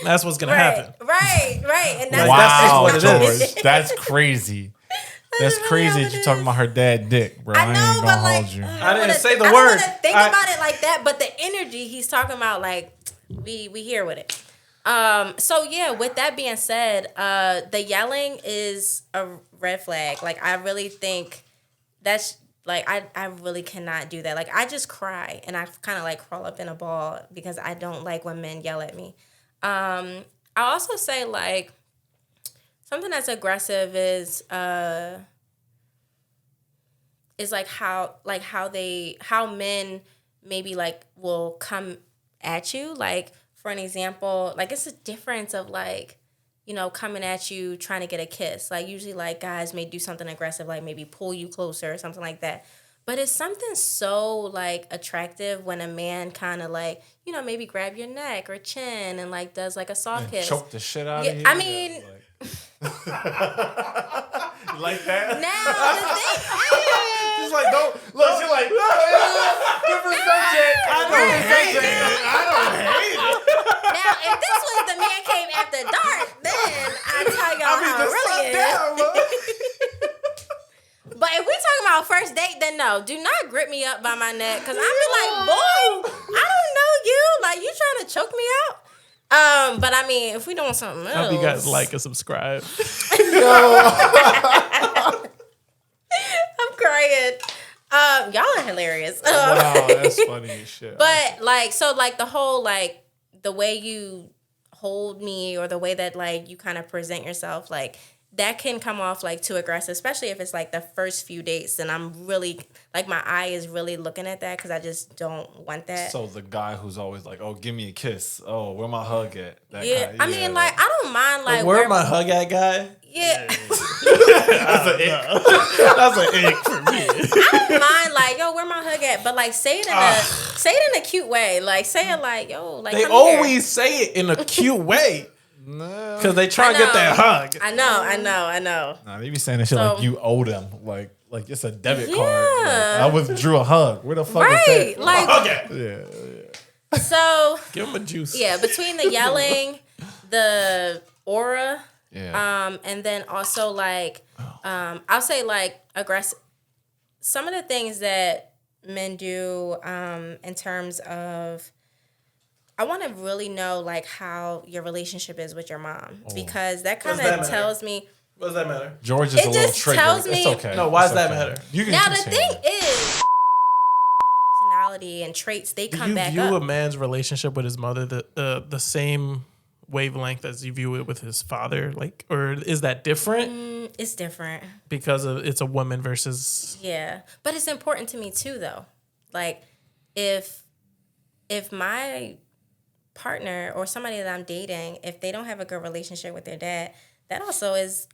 [SPEAKER 3] that's what's gonna happen.
[SPEAKER 2] Right. And that's
[SPEAKER 1] that's what it is. That's crazy. That's crazy that you're talking about her dad dick, bro.
[SPEAKER 2] I know,
[SPEAKER 1] ain't gonna hold you.
[SPEAKER 3] I didn't say the word.
[SPEAKER 2] I don't want to think about it like that, but the energy he's talking about, like, we here with it. So yeah, with that being said, the yelling is a red flag. Like, I really think that's, like, I really cannot do that. Like, I just cry, and I kind of, like, crawl up in a ball because I don't like when men yell at me. I also say, like, something that's aggressive is like how men maybe like will come at you. Like for an example, like it's a difference of like, coming at you trying to get a kiss. Like usually like guys may do something aggressive, like maybe pull you closer or something like that. But it's something so like attractive when a man kind of like, maybe grab your neck or chin and like does like a soft kiss.
[SPEAKER 1] Choke the shit out of you.
[SPEAKER 2] I mean.
[SPEAKER 1] You like that?
[SPEAKER 2] Now the thing is,
[SPEAKER 1] she's like, don't look. She's like, different subject. I don't hate it.
[SPEAKER 2] Now, if this was the man came after dark, then I tell y'all how it really is. But if we talking about first date, then no, do not grip me up by my neck, because I be like, boy, I don't know you. Like, you trying to choke me out? But I mean, if we doing something else,
[SPEAKER 3] I hope you guys like and subscribe.
[SPEAKER 2] I'm crying. Y'all are hilarious.
[SPEAKER 1] Wow, that's funny as shit.
[SPEAKER 2] But like, so like the whole like the way you hold me or the way that like you kind of present yourself, like that can come off like too aggressive, especially if it's like the first few dates. And I'm really like my eye is really looking at that because I just don't want that.
[SPEAKER 5] So the guy who's always like, "Oh, give me a kiss. Oh, where my hug at?" That
[SPEAKER 2] Yeah,
[SPEAKER 5] kind,
[SPEAKER 2] I mean, like I don't mind like
[SPEAKER 3] Where my hug at guy?
[SPEAKER 2] Yeah,
[SPEAKER 5] That's an ick.
[SPEAKER 3] That's an ick for me.
[SPEAKER 2] I don't mind like yo, where my hug at? But like say it in a cute way. Like say it like yo, like
[SPEAKER 3] They
[SPEAKER 2] come
[SPEAKER 3] always
[SPEAKER 2] here.
[SPEAKER 3] say it in a cute way.
[SPEAKER 5] No.
[SPEAKER 3] Because they try to get that hug.
[SPEAKER 2] I know.
[SPEAKER 1] Nah, they be saying that shit
[SPEAKER 2] So-
[SPEAKER 1] like you owe them, like it's a debit
[SPEAKER 2] Yeah.
[SPEAKER 1] card. Like, I withdrew a hug. Where the fuck
[SPEAKER 2] Right,
[SPEAKER 1] is that?
[SPEAKER 2] like
[SPEAKER 3] Okay.
[SPEAKER 1] Yeah.
[SPEAKER 2] so.
[SPEAKER 3] Give them a juice.
[SPEAKER 2] Yeah, between the yelling, the aura,
[SPEAKER 5] Yeah.
[SPEAKER 2] and then also like, I'll say like aggressive. Some of the things that men do, in terms of, I want to really know like how your relationship is with your mom because that kind
[SPEAKER 3] that
[SPEAKER 2] of
[SPEAKER 3] matter?
[SPEAKER 2] tells me.
[SPEAKER 3] What does that matter?
[SPEAKER 1] George is
[SPEAKER 2] It
[SPEAKER 1] a little
[SPEAKER 2] just
[SPEAKER 1] triggered.
[SPEAKER 2] tells
[SPEAKER 1] It's
[SPEAKER 2] me-
[SPEAKER 1] okay.
[SPEAKER 3] No, why
[SPEAKER 1] It's
[SPEAKER 3] does that
[SPEAKER 1] okay.
[SPEAKER 3] matter?
[SPEAKER 1] You can
[SPEAKER 2] Now the
[SPEAKER 1] continue.
[SPEAKER 2] thing is, personality and traits they
[SPEAKER 3] Do
[SPEAKER 2] come
[SPEAKER 3] you
[SPEAKER 2] back
[SPEAKER 3] view
[SPEAKER 2] up.
[SPEAKER 3] a man's relationship with his mother the same wavelength as you view it with his father? Like, or is that different
[SPEAKER 2] It's different.
[SPEAKER 3] because of it's a woman versus?
[SPEAKER 2] Yeah, but it's important to me too, though. Like, if my partner or somebody that I'm dating, if they don't have a good relationship with their dad, that also is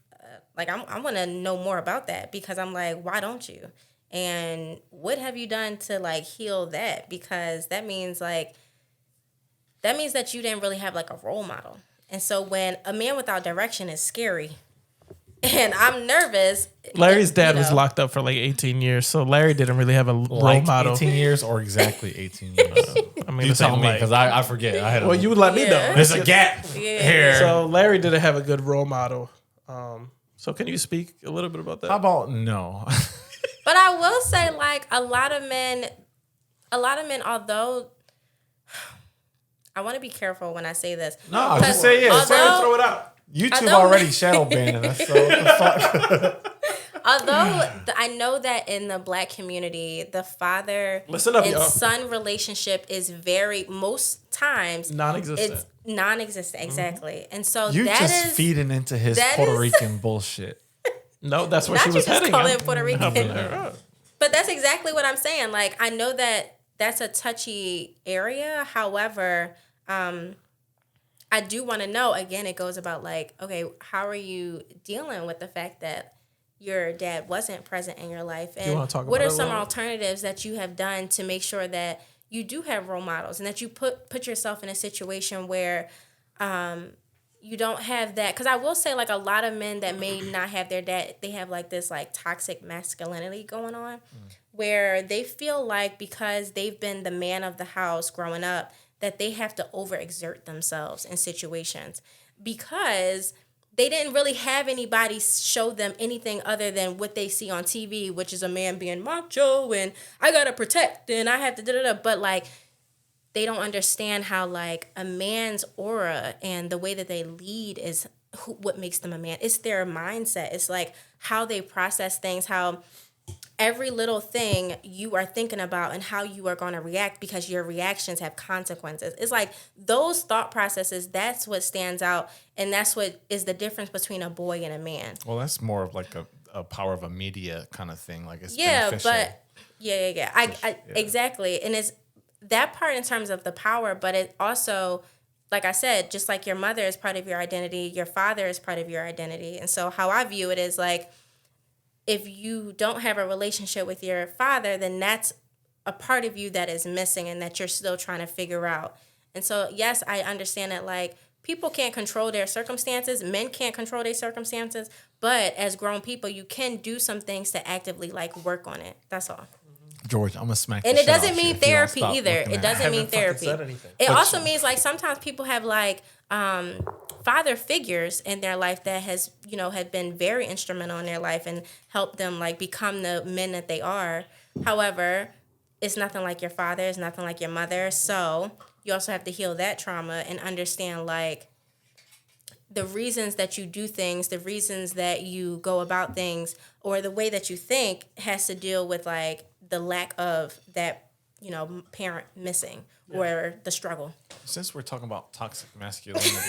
[SPEAKER 2] like I want to know more about that because I'm like, why don't you? And what have you done to like heal that? Because that means that you didn't really have like a role model. And so when a man without direction is scary, and I'm nervous.
[SPEAKER 3] Larry's dad was
[SPEAKER 2] know.
[SPEAKER 3] locked up for like 18 years, so Larry didn't really have a role
[SPEAKER 1] Like
[SPEAKER 3] model.
[SPEAKER 1] 18 years or exactly 18 years?
[SPEAKER 3] I mean,
[SPEAKER 1] You
[SPEAKER 3] the same
[SPEAKER 1] tell me
[SPEAKER 3] like-
[SPEAKER 1] because I forget. I had
[SPEAKER 3] Well, you would let me
[SPEAKER 2] Yeah.
[SPEAKER 3] know.
[SPEAKER 1] there's a gap
[SPEAKER 2] Yeah.
[SPEAKER 1] here.
[SPEAKER 3] So Larry didn't have a good role model. So can you speak a little bit about that?
[SPEAKER 1] How about no?
[SPEAKER 2] But I will say, like, a lot of men, although I want to be careful when I say this.
[SPEAKER 1] No,
[SPEAKER 2] Because
[SPEAKER 1] just say it. Say it,
[SPEAKER 2] although-
[SPEAKER 1] throw it out. YouTube
[SPEAKER 2] although-
[SPEAKER 1] already shadow banning us. So what the fuck?
[SPEAKER 2] Although I know that in the Black community, the father
[SPEAKER 3] Listen up,
[SPEAKER 2] and
[SPEAKER 3] y'all.
[SPEAKER 2] son relationship is most times
[SPEAKER 3] Non-existent.
[SPEAKER 2] It's non-existent, exactly. And so
[SPEAKER 1] You
[SPEAKER 2] that
[SPEAKER 1] just
[SPEAKER 2] is
[SPEAKER 1] feeding into his
[SPEAKER 2] that
[SPEAKER 1] Puerto
[SPEAKER 2] is-
[SPEAKER 1] Rican bullshit.
[SPEAKER 3] No, that's where
[SPEAKER 2] not
[SPEAKER 3] she
[SPEAKER 2] you
[SPEAKER 3] was
[SPEAKER 2] just
[SPEAKER 3] heading.
[SPEAKER 2] call
[SPEAKER 3] I'm
[SPEAKER 2] it Puerto
[SPEAKER 3] helping
[SPEAKER 2] Rican.
[SPEAKER 3] her out.
[SPEAKER 2] But that's exactly what I'm saying. Like, I know that that's a touchy area. However, I do want to know, again, it goes about like, okay, how are you dealing with the fact that your dad wasn't present in your life? And
[SPEAKER 3] wanna talk
[SPEAKER 2] what
[SPEAKER 3] about
[SPEAKER 2] are
[SPEAKER 3] it a
[SPEAKER 2] some
[SPEAKER 3] little?
[SPEAKER 2] alternatives that you have done to make sure that you do have role models and that you put yourself in a situation where you don't have that? Because I will say, like, a lot of men that may not have their dad, they have like this like toxic masculinity going on where they feel like because they've been the man of the house growing up that they have to overexert themselves in situations because they didn't really have anybody show them anything other than what they see on TV, which is a man being macho and I gotta protect and I have to da-da-da. But like, they don't understand how like a man's aura and the way that they lead is what makes them a man. It's their mindset. It's like how they process things, how every little thing you are thinking about and how you are going to react because your reactions have consequences. It's like those thought processes, that's what stands out. And that's what is the difference between a boy and a man.
[SPEAKER 1] Well, that's more of like a power of a media kind of thing. Like it's
[SPEAKER 2] Yeah,
[SPEAKER 1] beneficial.
[SPEAKER 2] but I exactly. And it's that part in terms of the power, but it also, like I said, just like your mother is part of your identity, your father is part of your identity. And so how I view it is like, if you don't have a relationship with your father, then that's a part of you that is missing and that you're still trying to figure out. And so, yes, I understand that, like, people can't control their circumstances. Men can't control their circumstances. But as grown people, you can do some things to actively, like, work on it. That's all.
[SPEAKER 1] George, I'm gonna smack.
[SPEAKER 2] And
[SPEAKER 1] the
[SPEAKER 2] it
[SPEAKER 1] shit out
[SPEAKER 2] doesn't
[SPEAKER 1] you
[SPEAKER 2] mean
[SPEAKER 1] if you don't
[SPEAKER 2] therapy
[SPEAKER 1] stop
[SPEAKER 2] either.
[SPEAKER 1] looking
[SPEAKER 2] It
[SPEAKER 1] at
[SPEAKER 2] doesn't mean
[SPEAKER 3] haven't fucking
[SPEAKER 2] therapy.
[SPEAKER 3] said anything.
[SPEAKER 2] It also means like sometimes people have like father figures in their life that has, you know, have been very instrumental in their life and helped them like become the men that they are. However, it's nothing like your father, it's nothing like your mother. So you also have to heal that trauma and understand like the reasons that you do things, the reasons that you go about things, or the way that you think has to deal with like the lack of that, you know, parent missing or the struggle.
[SPEAKER 1] Since we're talking about toxic masculinity,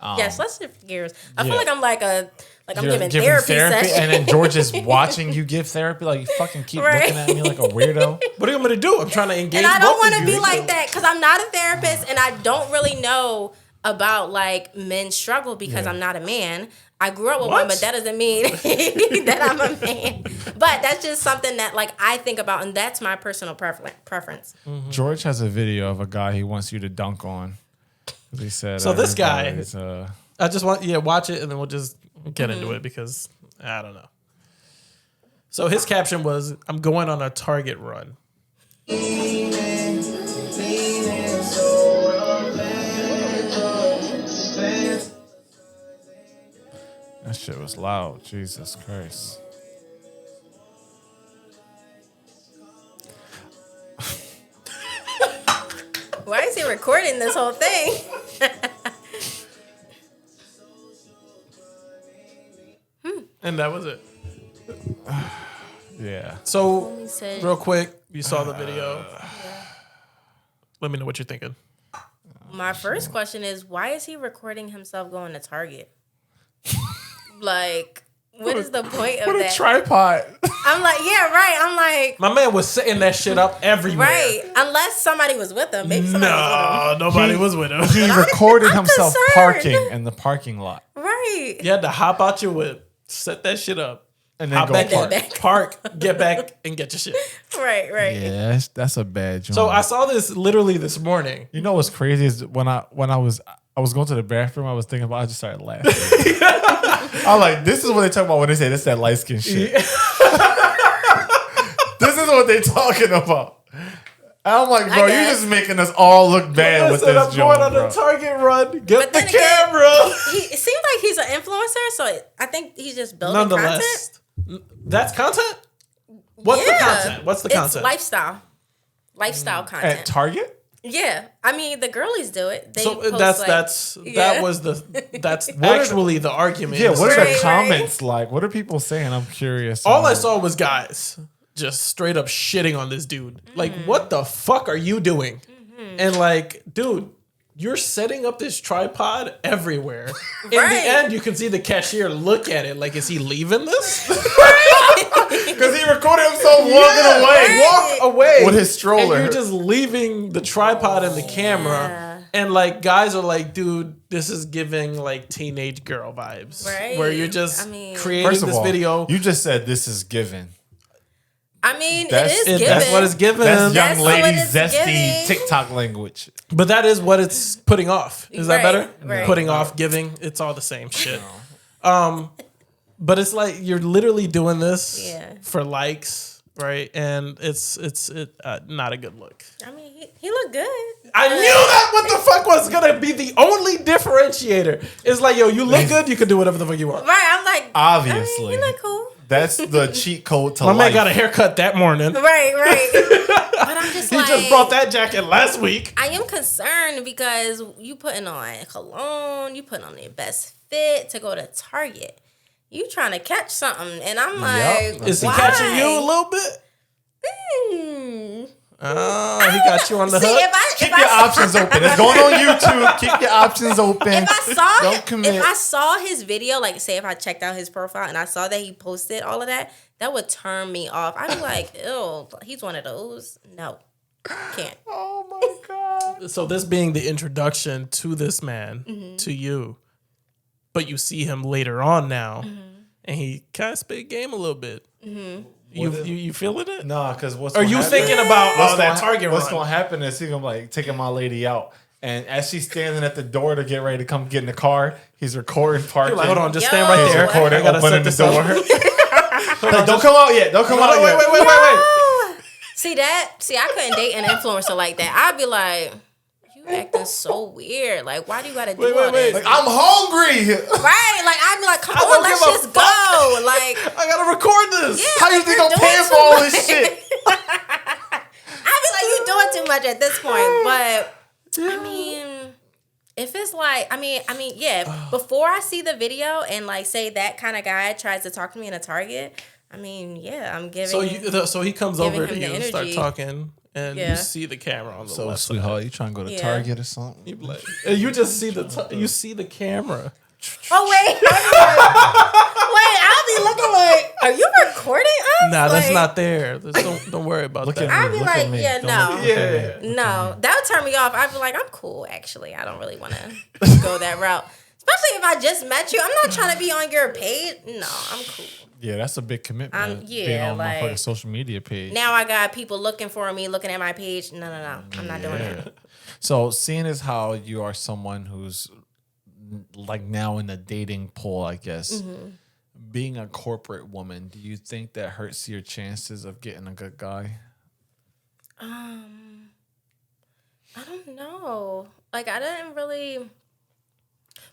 [SPEAKER 2] Yes, let's shift gears. I feel
[SPEAKER 1] yeah.
[SPEAKER 2] like I'm I'm
[SPEAKER 1] You're
[SPEAKER 2] giving
[SPEAKER 1] giving
[SPEAKER 2] therapy session.
[SPEAKER 1] and then George is watching you give therapy. Like, you fucking keep
[SPEAKER 2] Right.
[SPEAKER 1] looking at me like a weirdo.
[SPEAKER 3] What are you going to do? I'm trying to engage.
[SPEAKER 2] And I don't
[SPEAKER 3] want
[SPEAKER 2] want to be like that because I'm not a therapist and I don't really know about like men's struggle because I'm not a man. I grew up with one, but that doesn't mean that I'm a man. But that's just something that like I think about, and that's my personal preference.
[SPEAKER 3] Mm-hmm.
[SPEAKER 1] George has a video of a guy he wants you to dunk on. He said,
[SPEAKER 3] So this guy-
[SPEAKER 1] everybody's,
[SPEAKER 3] I just want watch it and then we'll just get into it because I don't know. So his caption was, "I'm going on a Target run."
[SPEAKER 1] that shit was loud. Jesus Christ.
[SPEAKER 2] Why is he recording this whole thing?
[SPEAKER 3] And that was it.
[SPEAKER 1] Yeah.
[SPEAKER 3] So
[SPEAKER 2] He said,
[SPEAKER 3] real quick, you saw the video. Let me know what you're thinking.
[SPEAKER 2] my first question is, why is he recording himself going to Target? Like, what is the point of
[SPEAKER 1] What a
[SPEAKER 2] that?
[SPEAKER 1] tripod.
[SPEAKER 2] I'm like, yeah, right. I'm like,
[SPEAKER 3] My man was setting that shit up everywhere.
[SPEAKER 2] right. Unless somebody was with him. Maybe somebody was
[SPEAKER 3] No, nobody was with him.
[SPEAKER 1] He recorded
[SPEAKER 2] I'm
[SPEAKER 1] himself
[SPEAKER 2] concerned.
[SPEAKER 1] parking in the parking lot.
[SPEAKER 2] with him. Right.
[SPEAKER 3] You had to hop out your whip, set that shit up,
[SPEAKER 1] And then
[SPEAKER 3] hop
[SPEAKER 1] go
[SPEAKER 3] back
[SPEAKER 1] park.
[SPEAKER 3] in, park, get back, and get your shit.
[SPEAKER 2] Right, right.
[SPEAKER 1] Yeah, that's a bad job.
[SPEAKER 3] So I saw this literally this morning.
[SPEAKER 1] You know what's crazy is when I was going to the bathroom, I was thinking about, I just started laughing. I'm like, this is what they talk about when they say this that light skin shit. This is what they talking about. I'm like, bro, you're
[SPEAKER 2] guess.
[SPEAKER 1] just making us all look bad with
[SPEAKER 3] Listen,
[SPEAKER 1] this
[SPEAKER 3] I'm
[SPEAKER 1] joke,
[SPEAKER 3] going on
[SPEAKER 1] bro.
[SPEAKER 3] a Target run. Get
[SPEAKER 2] But
[SPEAKER 3] the
[SPEAKER 2] then again,
[SPEAKER 3] camera.
[SPEAKER 2] It seems like he's an influencer, so I think he's just building content.
[SPEAKER 3] Nonetheless, that's content. What's the content? What's the
[SPEAKER 2] It's
[SPEAKER 3] content?
[SPEAKER 2] lifestyle content.
[SPEAKER 1] At Target?
[SPEAKER 2] Yeah, I mean the girlies do it. They
[SPEAKER 3] So
[SPEAKER 2] post,
[SPEAKER 3] that's
[SPEAKER 2] like,
[SPEAKER 3] that was that's actually the argument.
[SPEAKER 1] Yeah, what are
[SPEAKER 2] Right,
[SPEAKER 1] the comments like? What are people saying? I'm curious.
[SPEAKER 3] All I saw was guys just straight up shitting on this dude. Like,
[SPEAKER 2] Mm-hmm.
[SPEAKER 3] what the fuck are you doing? And like, dude, you're setting up this tripod everywhere. In
[SPEAKER 2] Right.
[SPEAKER 3] the end, you can see the cashier look at it like, is he leaving this?
[SPEAKER 1] Because he recorded himself walking away.
[SPEAKER 3] Walk away
[SPEAKER 1] With his stroller.
[SPEAKER 3] And you're just leaving the tripod and the camera.
[SPEAKER 2] Yeah.
[SPEAKER 3] And like guys are like, dude, this is giving like teenage girl vibes.
[SPEAKER 2] Right.
[SPEAKER 3] Where you're just
[SPEAKER 2] I mean-
[SPEAKER 3] creating
[SPEAKER 1] First of
[SPEAKER 3] this
[SPEAKER 1] all,
[SPEAKER 3] video.
[SPEAKER 1] you just said this is given.
[SPEAKER 2] I mean,
[SPEAKER 1] That's-
[SPEAKER 2] it is given.
[SPEAKER 3] That's what it's given.
[SPEAKER 1] That's young
[SPEAKER 2] That's what
[SPEAKER 1] lady
[SPEAKER 2] it's
[SPEAKER 1] zesty
[SPEAKER 2] giving.
[SPEAKER 1] TikTok language.
[SPEAKER 3] But that is what it's putting off. Is that
[SPEAKER 2] Right,
[SPEAKER 3] better?
[SPEAKER 2] right.
[SPEAKER 3] Putting off, giving. It's all the same shit. But it's like you're literally doing this
[SPEAKER 2] Yeah.
[SPEAKER 3] for likes, right? And it's not a good look.
[SPEAKER 2] I mean, he looked good.
[SPEAKER 3] I knew that what the fuck was gonna be the only differentiator. It's like, yo, you look good, you can do whatever the fuck you want.
[SPEAKER 2] Right, I'm like,
[SPEAKER 1] Obviously.
[SPEAKER 2] I mean, he look cool.
[SPEAKER 1] That's the cheat code to
[SPEAKER 3] My
[SPEAKER 1] life.
[SPEAKER 3] man got a haircut that morning.
[SPEAKER 2] Right, right. But I'm just
[SPEAKER 3] He
[SPEAKER 2] like,
[SPEAKER 3] just brought that jacket last week.
[SPEAKER 2] I am concerned because you putting on cologne, you putting on your best fit to go to Target. You trying to catch something, and I'm like,
[SPEAKER 3] Is he
[SPEAKER 2] why?
[SPEAKER 3] catching you a little bit? Oh, he got you on the
[SPEAKER 2] See,
[SPEAKER 3] hook.
[SPEAKER 1] Keep your options open. It's going on YouTube. Keep your options open.
[SPEAKER 2] If I saw
[SPEAKER 1] Don't commit.
[SPEAKER 2] if I saw his video, like say if I checked out his profile and I saw that he posted all of that, that would turn me off. I'd be like, ew, he's one of those. No, can't.
[SPEAKER 1] Oh my God.
[SPEAKER 3] So this being the introduction to this man,
[SPEAKER 2] Mm-hmm.
[SPEAKER 3] to you, but you see him later on now, and he kind of spit game a little bit.
[SPEAKER 2] Mm-hmm.
[SPEAKER 3] You feeling it?
[SPEAKER 1] Nah, because what's
[SPEAKER 3] Are
[SPEAKER 1] gonna
[SPEAKER 3] you
[SPEAKER 1] happen-
[SPEAKER 3] thinking about
[SPEAKER 1] What's
[SPEAKER 3] that
[SPEAKER 1] gonna-
[SPEAKER 3] Target
[SPEAKER 1] What's
[SPEAKER 3] run?
[SPEAKER 1] going to happen is he's going to like taking my lady out. And as she's standing at the door to get ready to come get in the car, he's recording parking.
[SPEAKER 3] You're like, hold on, just
[SPEAKER 2] Yo.
[SPEAKER 3] stand right
[SPEAKER 1] He's
[SPEAKER 3] there.
[SPEAKER 1] recording,
[SPEAKER 3] I gotta
[SPEAKER 1] opening the
[SPEAKER 3] set this
[SPEAKER 1] door.
[SPEAKER 3] up.
[SPEAKER 1] Like, don't come out yet. Don't come out
[SPEAKER 3] Wait,
[SPEAKER 1] yet.
[SPEAKER 3] wait.
[SPEAKER 2] Oh, see, I couldn't date an influencer like that. I'd be like, you acting so weird. Like, why do you gotta do
[SPEAKER 3] Wait,
[SPEAKER 2] all
[SPEAKER 3] wait.
[SPEAKER 2] this?
[SPEAKER 1] Like, I'm hungry.
[SPEAKER 2] Right? Like, I'd be like, come
[SPEAKER 3] don't
[SPEAKER 2] on, let's
[SPEAKER 3] give a
[SPEAKER 2] just go. Like,
[SPEAKER 3] I gotta record this.
[SPEAKER 2] yeah,
[SPEAKER 1] How you
[SPEAKER 2] like,
[SPEAKER 1] think
[SPEAKER 2] you're
[SPEAKER 1] I'm
[SPEAKER 2] doing
[SPEAKER 1] paying
[SPEAKER 2] too
[SPEAKER 1] for all
[SPEAKER 2] much.
[SPEAKER 1] this shit?
[SPEAKER 2] I'd be like, you doing too much at this point. But I mean, if it's like, I mean, yeah. Before I see the video and like say that kind of guy tries to talk to me in a Target, I mean, yeah, I'm giving.
[SPEAKER 3] So he comes
[SPEAKER 2] Giving
[SPEAKER 3] over to
[SPEAKER 2] him
[SPEAKER 3] you
[SPEAKER 2] the
[SPEAKER 3] and start
[SPEAKER 2] energy.
[SPEAKER 3] talking, and
[SPEAKER 2] Yeah.
[SPEAKER 3] you see the camera on the
[SPEAKER 5] So,
[SPEAKER 3] left
[SPEAKER 5] sweetheart,
[SPEAKER 3] side.
[SPEAKER 5] you trying to go to
[SPEAKER 2] Yeah.
[SPEAKER 5] Target or something?
[SPEAKER 3] You be like, and you just see you see the camera.
[SPEAKER 2] Oh wait, I'll be looking like, are you recording us?
[SPEAKER 3] Nah, that's
[SPEAKER 2] Like,
[SPEAKER 3] not there. Don't worry about
[SPEAKER 5] Look
[SPEAKER 3] that.
[SPEAKER 5] at me.
[SPEAKER 2] I'd be
[SPEAKER 5] Look at
[SPEAKER 2] like,
[SPEAKER 5] me.
[SPEAKER 2] yeah,
[SPEAKER 5] Don't
[SPEAKER 2] no.
[SPEAKER 5] look at me.
[SPEAKER 2] No, that would turn me off. I'd be like, I'm cool, actually. I don't really want to go that route. Especially if I just met you. I'm not trying to be on your page. No, I'm cool.
[SPEAKER 1] Yeah, that's a big commitment.
[SPEAKER 2] Yeah,
[SPEAKER 1] being on my
[SPEAKER 2] like-
[SPEAKER 1] fucking social media page.
[SPEAKER 2] Now I got people looking for me, looking at my page. No. I'm not doing that.
[SPEAKER 1] So, seeing as how you are someone who's like now in the dating pool, I guess, being a corporate woman, do you think that hurts your chances of getting a good guy?
[SPEAKER 2] I don't know. Like, I didn't really.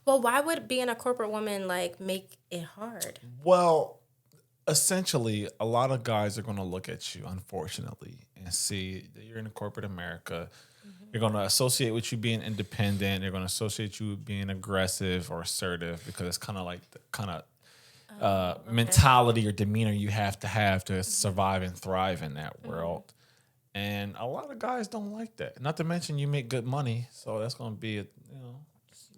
[SPEAKER 2] Well, why would being a corporate woman like make it hard?
[SPEAKER 1] Well, essentially, a lot of guys are going to look at you, unfortunately, and see that you're in corporate America. You're going to associate with you being independent. They're going to associate you with being aggressive or assertive because it's kind of like the kind of mentality or demeanor you have to survive and thrive in that world. And a lot of guys don't like that. Not to mention you make good money, so that's going to be a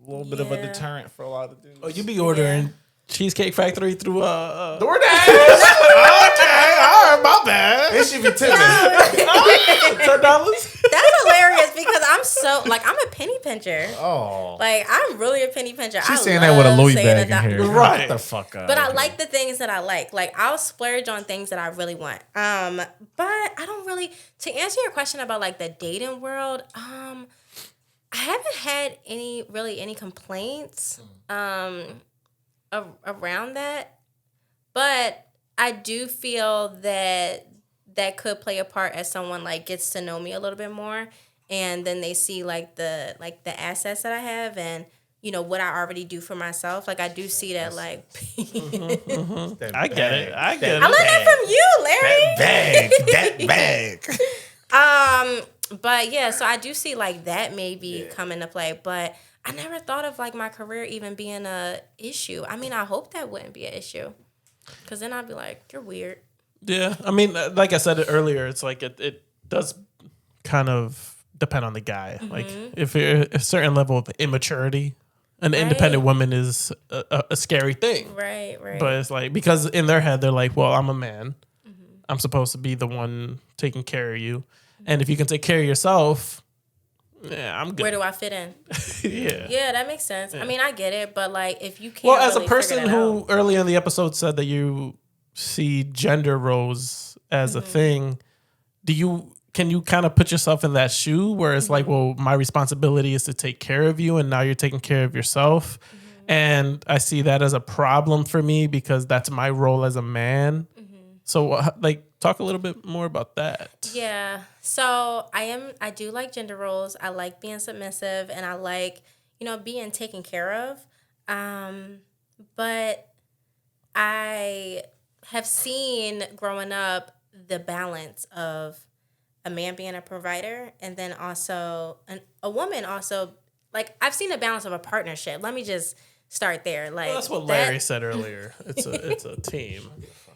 [SPEAKER 1] little bit of a
[SPEAKER 2] Yeah.
[SPEAKER 1] deterrent for a lot of dudes.
[SPEAKER 3] Oh, you be ordering Cheesecake Factory through
[SPEAKER 1] DoorDash. Okay, all right, my bad. It should be tipping.
[SPEAKER 3] $10.
[SPEAKER 2] That's hilarious because I'm a penny pincher.
[SPEAKER 1] Oh,
[SPEAKER 2] Like, I'm really a penny pincher.
[SPEAKER 1] she's
[SPEAKER 2] I
[SPEAKER 1] saying that with a
[SPEAKER 2] love
[SPEAKER 1] Louis
[SPEAKER 2] saying
[SPEAKER 1] bag in here.
[SPEAKER 3] Right.
[SPEAKER 1] Get the fuck out.
[SPEAKER 2] But I like the things that I like. Like, I'll splurge on things that I really want. But I don't really. To answer your question about like the dating world, I haven't had any complaints around that. But I do feel that could play a part as someone like gets to know me a little bit more, and then they see like the assets that I have and what I already do for myself. Like, I do see that like
[SPEAKER 3] I get it. I get it.
[SPEAKER 2] I learned that from you, Larry.
[SPEAKER 1] that bag.
[SPEAKER 2] But yeah, so I do see like that maybe come into play, but I never thought of like my career even being a issue. I mean, I hope that wouldn't be an issue, because then I'd be like, you're weird.
[SPEAKER 3] Yeah, I mean, like I said earlier, it's like it does kind of depend on the guy. Like, if you're a certain level of immaturity, an independent woman is a scary thing.
[SPEAKER 2] Right.
[SPEAKER 3] But it's like, because in their head, they're like, well, I'm a man. I'm supposed to be the one taking care of you. And if you can take care of yourself, yeah, I'm good.
[SPEAKER 2] Where do I fit in?
[SPEAKER 3] Yeah.
[SPEAKER 2] Yeah, that makes sense. I mean, I get it, but like, if you can't
[SPEAKER 3] Well, as
[SPEAKER 2] really
[SPEAKER 3] a person
[SPEAKER 2] figure that
[SPEAKER 3] who
[SPEAKER 2] out-
[SPEAKER 3] earlier in the episode said that you see gender roles as a thing, can you kind of put yourself in that shoe where it's like, well, my responsibility is to take care of you, and now you're taking care of yourself. And I see that as a problem for me because that's my role as a man. So like, talk a little bit more about that.
[SPEAKER 2] Yeah. So I do like gender roles. I like being submissive, and I like, being taken care of. But I have seen growing up the balance of a man being a provider, and then also a woman also, like, I've seen the balance of a partnership. Let me just start there. Like,
[SPEAKER 3] Well, that's what Larry said earlier. It's a team.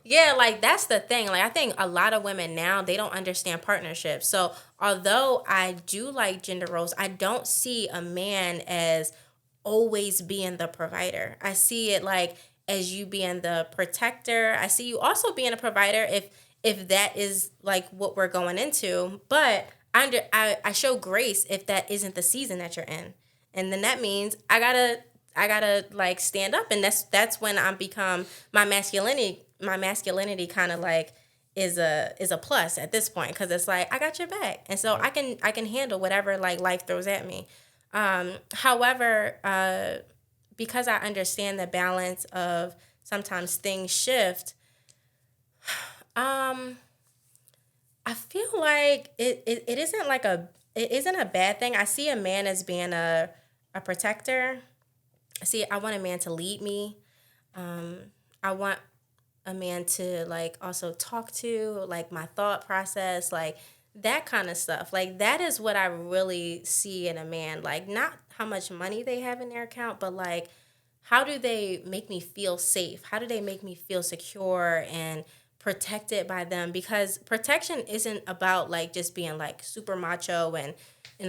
[SPEAKER 2] Yeah, like, that's the thing. Like, I think a lot of women now, they don't understand partnerships. So although I do like gender roles, I don't see a man as always being the provider. I see it like as you being the protector. I see you also being a provider if that is like what we're going into. But I show grace if that isn't the season that you're in. And then that means I gotta like stand up, and that's when I become my masculinity kind of like is a plus at this point, because it's like I got your back, and so I can handle whatever like life throws at me. However, because I understand the balance of sometimes things shift, I feel like it isn't a bad thing. I see a man as being a protector. I want a man to lead me. I want a man to like also talk to, like, my thought process, like that kind of stuff. Like, that is what I really see in a man. Like, not how much money they have in their account, but like, how do they make me feel safe? How do they make me feel secure and protected by them, because protection isn't about like just being like super macho and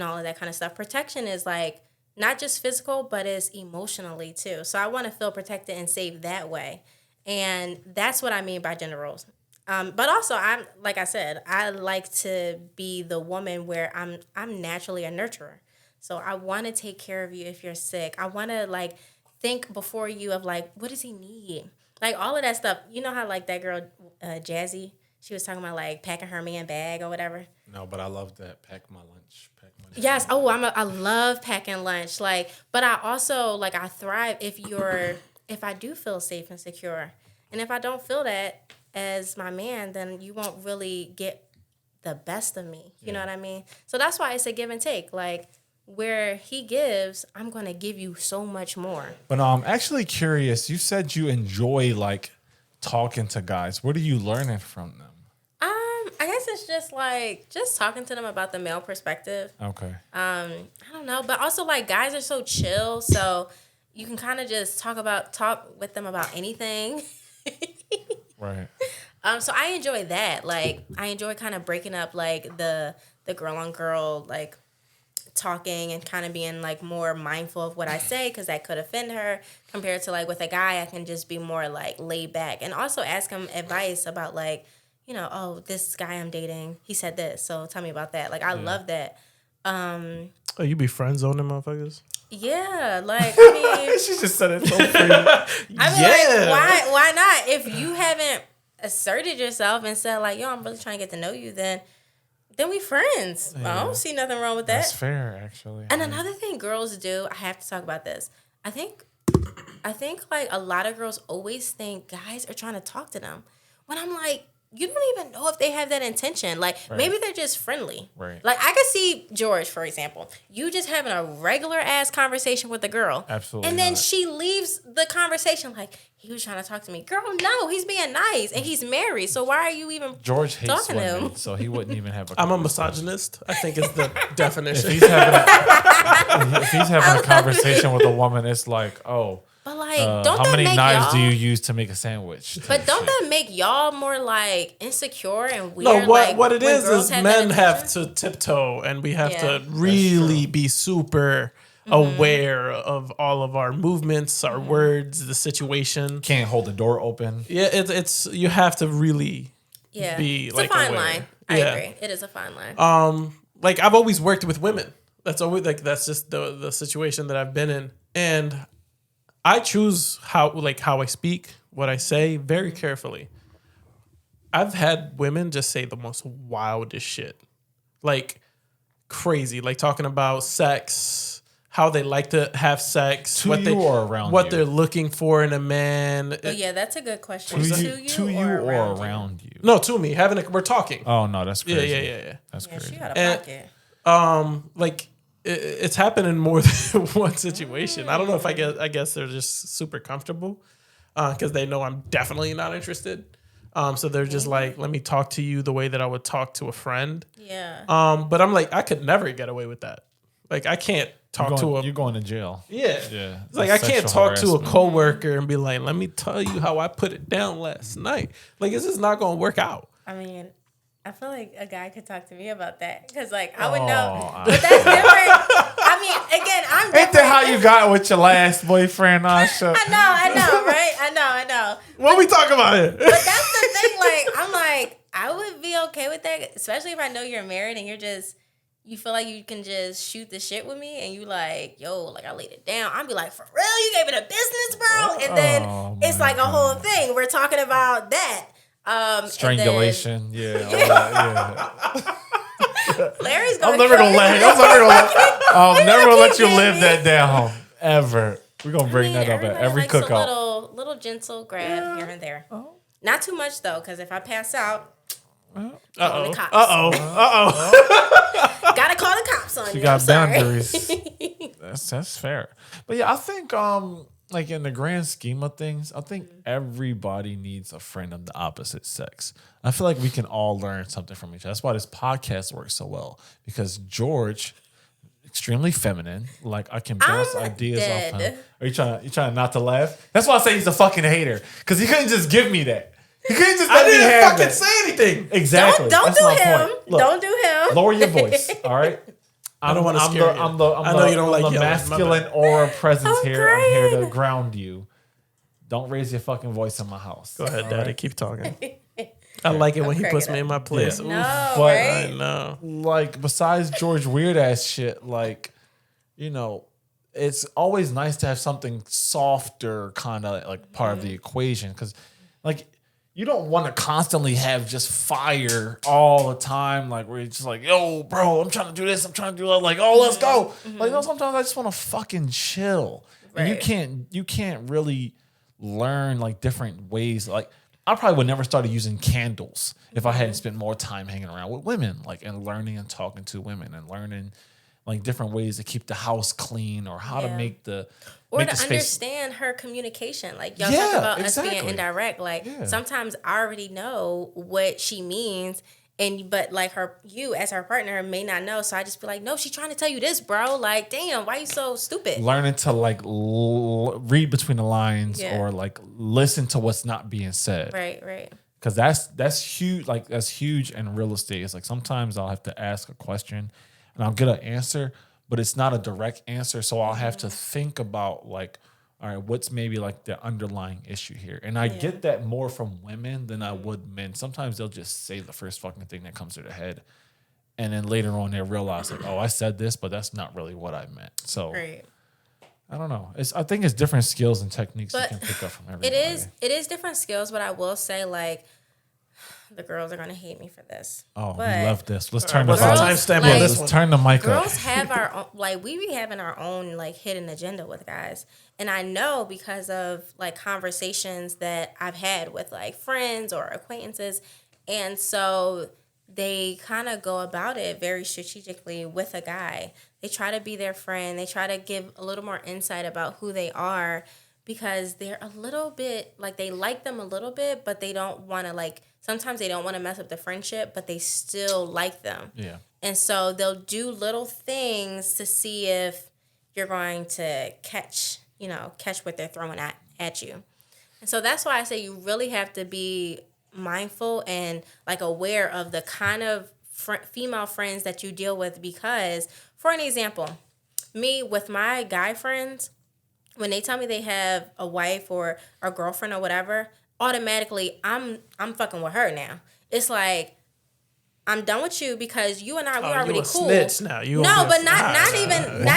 [SPEAKER 2] all of that kind of stuff. Protection is like not just physical, but it's emotionally too. So I want to feel protected and safe that way. And that's what I mean by gender roles. But also, I'm like I said, I like to be the woman where I'm naturally a nurturer. So I want to take care of you if you're sick. I want to like think before you of like, what does he need? Like all of that stuff. You know how like that girl Jazzy, she was talking about like packing her man bag or whatever.
[SPEAKER 1] No, but I love that. Pack my lunch. Pack my lunch.
[SPEAKER 2] Yes. Oh, I love packing lunch. Like, but I also like I thrive if I do feel safe and secure, and if I don't feel that as my man, then you won't really get the best of me. You know what I mean? So that's why it's a give and take. Like where he gives, I'm gonna give you so much more.
[SPEAKER 1] But I'm actually curious. You said you enjoy like talking to guys. What are you learning from them?
[SPEAKER 2] I guess it's just talking to them about the male perspective.
[SPEAKER 1] Okay.
[SPEAKER 2] I don't know, but also like guys are so chill, so you can kind of just talk with them about anything.
[SPEAKER 1] Right.
[SPEAKER 2] So I enjoy that. Like I enjoy kind of breaking up like the girl on girl like talking and kind of being like more mindful of what I say, because that could offend her, compared to like with a guy I can just be more like laid back, and also ask him advice about like, you know, oh, this guy I'm dating, he said this, so tell me about that. Like I love that.
[SPEAKER 3] Oh, you be friend zoning motherfuckers?
[SPEAKER 2] Yeah, like I mean,
[SPEAKER 1] She just said it so free.
[SPEAKER 2] I mean, like, why not? If you haven't asserted yourself and said like, yo, I'm really trying to get to know you, then we friends. Yeah. I don't see nothing wrong with that.
[SPEAKER 1] That's fair, actually.
[SPEAKER 2] And another thing girls do, I have to talk about this. I think like a lot of girls always think guys are trying to talk to them, when I'm like, you don't even know if they have that intention. Like, maybe they're just friendly.
[SPEAKER 1] Right.
[SPEAKER 2] Like, I could see George, for example. You just having a regular-ass conversation with a girl.
[SPEAKER 1] Absolutely
[SPEAKER 2] And then
[SPEAKER 1] not.
[SPEAKER 2] she leaves the conversation like, he was trying to talk to me. Girl, no, he's being nice. And he's married. So why are you even
[SPEAKER 1] George hates
[SPEAKER 2] talking to
[SPEAKER 1] women,
[SPEAKER 2] him?
[SPEAKER 1] so he wouldn't even have a
[SPEAKER 3] I'm a misogynist, I think is the definition.
[SPEAKER 1] If he's having a conversation with a woman, it's like, oh,
[SPEAKER 2] But, like, don't
[SPEAKER 1] how
[SPEAKER 2] that
[SPEAKER 1] many
[SPEAKER 2] make
[SPEAKER 1] knives
[SPEAKER 2] y'all...
[SPEAKER 1] do you use to make a sandwich?
[SPEAKER 2] But don't that make y'all more, like, insecure and weird?
[SPEAKER 3] No,
[SPEAKER 2] like,
[SPEAKER 3] what it
[SPEAKER 2] when
[SPEAKER 3] is
[SPEAKER 2] girls have
[SPEAKER 3] men
[SPEAKER 2] that
[SPEAKER 3] have
[SPEAKER 2] intention?
[SPEAKER 3] to tiptoe, and we have
[SPEAKER 2] Yeah.
[SPEAKER 3] to really be super aware of all of our movements, our words, the situation.
[SPEAKER 1] Can't hold the door open.
[SPEAKER 3] Yeah, it's you have to really be
[SPEAKER 2] it's
[SPEAKER 3] like
[SPEAKER 2] a fine
[SPEAKER 3] aware.
[SPEAKER 2] line. I
[SPEAKER 3] Yeah.
[SPEAKER 2] agree. It is a fine line.
[SPEAKER 3] Like I've always worked with women. That's always like that's just the situation that I've been in, and I choose how I speak, what I say very carefully. I've had women just say the most wildest shit, like crazy, like talking about sex, how they like to have sex,
[SPEAKER 1] To you or around
[SPEAKER 3] what
[SPEAKER 1] you?
[SPEAKER 3] they're looking for in a man.
[SPEAKER 2] Oh, yeah, that's a good question.
[SPEAKER 1] To you or around you?
[SPEAKER 3] No, to me, we're talking.
[SPEAKER 1] Oh no, that's crazy.
[SPEAKER 3] Yeah.
[SPEAKER 1] That's
[SPEAKER 2] Yeah,
[SPEAKER 1] crazy.
[SPEAKER 2] she got a pocket.
[SPEAKER 3] Like it's happened in more than one situation. I don't know if I guess they're just super comfortable because they know I'm definitely not interested. So they're just like, let me talk to you the way that I would talk to a friend.
[SPEAKER 2] Yeah.
[SPEAKER 3] But I'm like, I could never get away with that. Like I can't talk to a
[SPEAKER 1] You're going to jail.
[SPEAKER 3] yeah.
[SPEAKER 1] Yeah.
[SPEAKER 3] It's like I can't
[SPEAKER 1] Sexual
[SPEAKER 3] talk to a
[SPEAKER 1] harassment.
[SPEAKER 3] coworker and be like, let me tell you how I put it down last night. Like it's just not gonna work out.
[SPEAKER 2] I mean, I feel like a guy could talk to me about that, because like I would know,
[SPEAKER 1] Oh,
[SPEAKER 2] but that's different. I mean, again, I'm different.
[SPEAKER 1] Ain't that how you got with your last boyfriend, Asha?
[SPEAKER 2] I know, right? I know.
[SPEAKER 3] What we talking about here?
[SPEAKER 2] But that's the thing. Like, I'm like, I would be okay with that, especially if I know you're married and you feel like you can just shoot the shit with me, and you like, yo, like I laid it down. I'd be like, for real, you gave it a business, bro? And then it's like a whole thing. We're talking about that.
[SPEAKER 1] Strangulation. Yeah. All that, yeah.
[SPEAKER 2] Larry's going
[SPEAKER 1] I'm never gonna let you live that down ever. We're gonna bring that up at every
[SPEAKER 2] likes a
[SPEAKER 1] cookout.
[SPEAKER 2] little gentle grab here and there. Not too much though, because if I pass out, calling the cops. Gotta call the cops on you.
[SPEAKER 1] You got
[SPEAKER 2] I'm sorry.
[SPEAKER 1] boundaries. That's fair. But yeah, I think like in the grand scheme of things, I think everybody needs a friend of the opposite sex. I feel like we can all learn something from each other. That's why this podcast works so well, because George, extremely feminine, like I can bounce ideas off him. Are you trying not to laugh? That's why I say he's a fucking hater, because he couldn't just give me that. You can't just
[SPEAKER 3] I
[SPEAKER 1] let me
[SPEAKER 3] didn't
[SPEAKER 1] have
[SPEAKER 3] fucking
[SPEAKER 1] that.
[SPEAKER 3] say anything.
[SPEAKER 1] Exactly.
[SPEAKER 2] Don't
[SPEAKER 1] That's
[SPEAKER 2] do
[SPEAKER 1] my
[SPEAKER 2] him.
[SPEAKER 1] point. Look,
[SPEAKER 2] Don't do him.
[SPEAKER 1] lower your voice. All right.
[SPEAKER 3] I don't want to
[SPEAKER 1] I'm
[SPEAKER 3] scare
[SPEAKER 1] the,
[SPEAKER 3] you.
[SPEAKER 1] I'm the, I'm
[SPEAKER 3] I know
[SPEAKER 1] the,
[SPEAKER 3] you don't
[SPEAKER 1] I'm
[SPEAKER 3] like
[SPEAKER 1] the
[SPEAKER 3] yelling. My
[SPEAKER 1] masculine
[SPEAKER 3] bad.
[SPEAKER 1] aura presence
[SPEAKER 2] I'm
[SPEAKER 1] here. I'm here to
[SPEAKER 2] crying.
[SPEAKER 1] ground you. Don't raise your fucking voice in my house.
[SPEAKER 3] Go ahead,
[SPEAKER 1] all
[SPEAKER 3] Daddy.
[SPEAKER 1] right?
[SPEAKER 3] Keep talking. I like it when he puts me in my place.
[SPEAKER 1] Yeah.
[SPEAKER 3] Oof.
[SPEAKER 2] No,
[SPEAKER 1] But-
[SPEAKER 3] I
[SPEAKER 2] right?
[SPEAKER 3] know.
[SPEAKER 1] Like, besides George weird ass shit, like, you know, it's always nice to have something softer kind of like part of the equation, because like you don't want to constantly have just fire all the time, like where you're just like, yo bro, I'm trying to do this, I'm trying to do that, like, oh, let's go. Like, no, sometimes I just want to fucking chill. And you can't really learn like different ways. Like, I probably would never started using candles if I hadn't spent more time hanging around with women, like, and learning and talking to women and learning like different ways to keep the house clean, or how to make the
[SPEAKER 2] Or to understand her communication. Like, y'all
[SPEAKER 1] Yeah,
[SPEAKER 2] talk about us
[SPEAKER 1] exactly.
[SPEAKER 2] being indirect. Like,
[SPEAKER 1] Yeah.
[SPEAKER 2] sometimes I already know what she means, but like you as her partner may not know. So I just be like, no, she's trying to tell you this, bro. Like, damn, why you so stupid?
[SPEAKER 1] learning to like read between the lines,
[SPEAKER 2] Yeah.
[SPEAKER 1] or like listen to what's not being said.
[SPEAKER 2] Right.
[SPEAKER 1] Because that's huge. Like, that's huge in real estate. It's like sometimes I'll have to ask a question and I'll get an answer, but it's not a direct answer. So I'll have to think about like, all right, what's maybe like the underlying issue here? And I get that more from women than I would men. Sometimes they'll just say the first fucking thing that comes to their head. And then later on they realize like, oh, I said this, but that's not really what I meant. So
[SPEAKER 2] Right.
[SPEAKER 1] I don't know. I think it's different skills and techniques
[SPEAKER 2] But
[SPEAKER 1] you can pick up from everybody.
[SPEAKER 2] It is different skills, but I will say, like, the girls are gonna hate me for this.
[SPEAKER 1] Oh,
[SPEAKER 2] but
[SPEAKER 1] we love this. Let's turn the
[SPEAKER 3] What's the
[SPEAKER 1] volume.
[SPEAKER 3] timestamp
[SPEAKER 2] like-
[SPEAKER 3] on this
[SPEAKER 1] Let's
[SPEAKER 3] one?
[SPEAKER 1] turn the mic up.
[SPEAKER 2] Girls have our own, like, we be having our own like hidden agenda with guys, and I know because of like conversations that I've had with like friends or acquaintances, and so they kind of go about it very strategically with a guy. They try to be their friend. They try to give a little more insight about who they are, because they're a little bit like, they like them a little bit, but they don't want to, like, sometimes they don't want to mess up the friendship, but they still like them.
[SPEAKER 1] Yeah.
[SPEAKER 2] And so they'll do little things to see if you're going to catch what they're throwing at you. And so that's why I say you really have to be mindful and like aware of the kind of female friends that you deal with, because, for an example, me with my guy friends, when they tell me they have a wife or a girlfriend or whatever, automatically I'm fucking with her now. It's like, I'm done with you because you and I, we're already
[SPEAKER 3] you a
[SPEAKER 2] cool.
[SPEAKER 3] snitch now. You
[SPEAKER 2] no,
[SPEAKER 3] gonna be
[SPEAKER 2] but
[SPEAKER 3] a-
[SPEAKER 2] not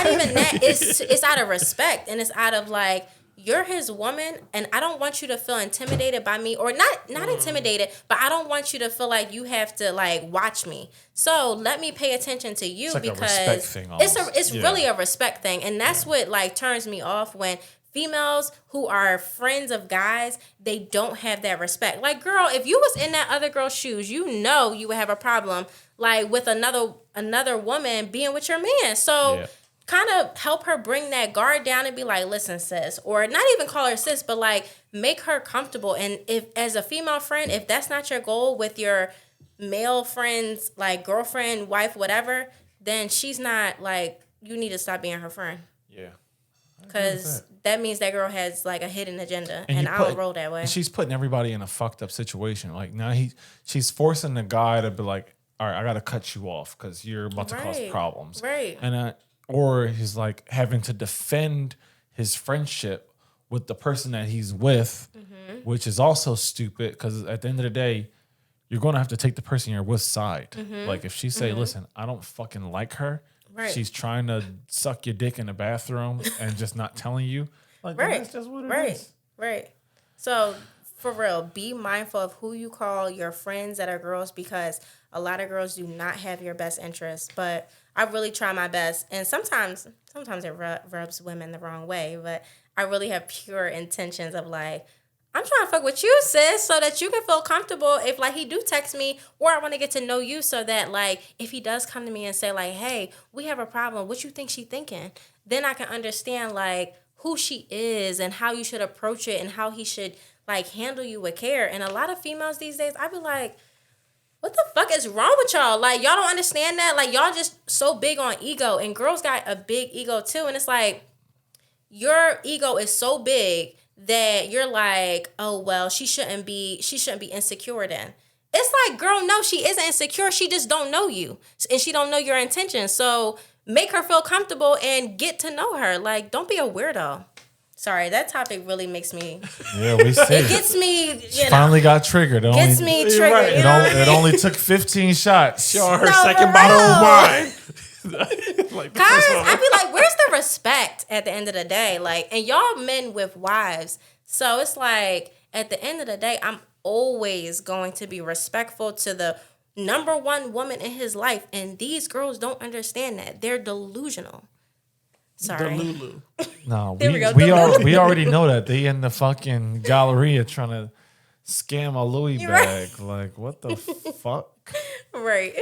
[SPEAKER 2] even that. It's out of respect, and it's out of like, you're his woman, and I don't want you to feel intimidated by me, or not intimidated, but I don't want you to feel like you have to like watch me. So let me pay attention to you,
[SPEAKER 1] It's like a
[SPEAKER 2] because
[SPEAKER 1] respect thing
[SPEAKER 2] it's
[SPEAKER 1] almost.
[SPEAKER 2] really a respect thing, and that's what like turns me off when females who are friends of guys, they don't have that respect. Like, girl, if you was in that other girl's shoes, you know you would have a problem like with another woman being with your man. So kind of help her bring that guard down and be like, listen, sis, or not even call her sis, but like make her comfortable. And if, as a female friend, if that's not your goal with your male friends, like girlfriend, wife, whatever, then she's not, like, you need to stop being her friend.
[SPEAKER 1] Yeah.
[SPEAKER 2] Because that means that girl has like a hidden agenda, and I don't roll that way.
[SPEAKER 1] And she's putting everybody in a fucked up situation. Like, now she's forcing the guy to be like, all right, I got to cut you off because you're about to cause problems.
[SPEAKER 2] Right.
[SPEAKER 1] And or he's like having to defend his friendship with the person that he's with, which is also stupid, because at the end of the day, you're going to have to take the person you're with side. Like, if she say, listen, I don't fucking like her.
[SPEAKER 2] Right.
[SPEAKER 1] She's trying to suck your dick in the bathroom and just not telling you. Like, that's just what it is.
[SPEAKER 2] Right. So, for real, be mindful of who you call your friends that are girls, because a lot of girls do not have your best interests. But I really try my best. And sometimes it rubs women the wrong way. But I really have pure intentions of like, I'm trying to fuck with you, sis, so that you can feel comfortable if, like, he do text me, or I want to get to know you, so that, like, if he does come to me and say, like, hey, we have a problem, what you think she thinking? Then I can understand, like, who she is and how you should approach it and how he should, like, handle you with care. And a lot of females these days, I be like, what the fuck is wrong with y'all? Like, y'all don't understand that? Like, y'all just so big on ego, and girls got a big ego, too. And it's like, your ego is so big that you're like, oh well, she shouldn't be insecure then. It's like, girl, no, she isn't insecure. She just don't know you, and she don't know your intentions. So make her feel comfortable and get to know her. Like, don't be a weirdo. Sorry, that topic really makes me.
[SPEAKER 1] Yeah, we see.
[SPEAKER 2] It gets me.
[SPEAKER 1] Finally got triggered.
[SPEAKER 2] Gets me triggered.
[SPEAKER 3] Right.
[SPEAKER 2] You know what I mean?
[SPEAKER 1] It only took 15 shots.
[SPEAKER 3] Show her
[SPEAKER 2] No,
[SPEAKER 3] second
[SPEAKER 2] for
[SPEAKER 3] bottle of
[SPEAKER 2] real.
[SPEAKER 3] wine. Like the
[SPEAKER 2] Guys,
[SPEAKER 3] first one.
[SPEAKER 2] I be like, where's the respect at the end of the day? Like, and y'all men with wives. So it's like, at the end of the day, I'm always going to be respectful to the number one woman in his life. And these girls don't understand that. They're delusional. Sorry.
[SPEAKER 3] Delulu.
[SPEAKER 1] No,
[SPEAKER 2] There we go.
[SPEAKER 1] we already know that they in the fucking Galleria trying to scam a Louis
[SPEAKER 2] You're
[SPEAKER 1] bag.
[SPEAKER 2] right.
[SPEAKER 1] Like, what the fuck?
[SPEAKER 2] Right.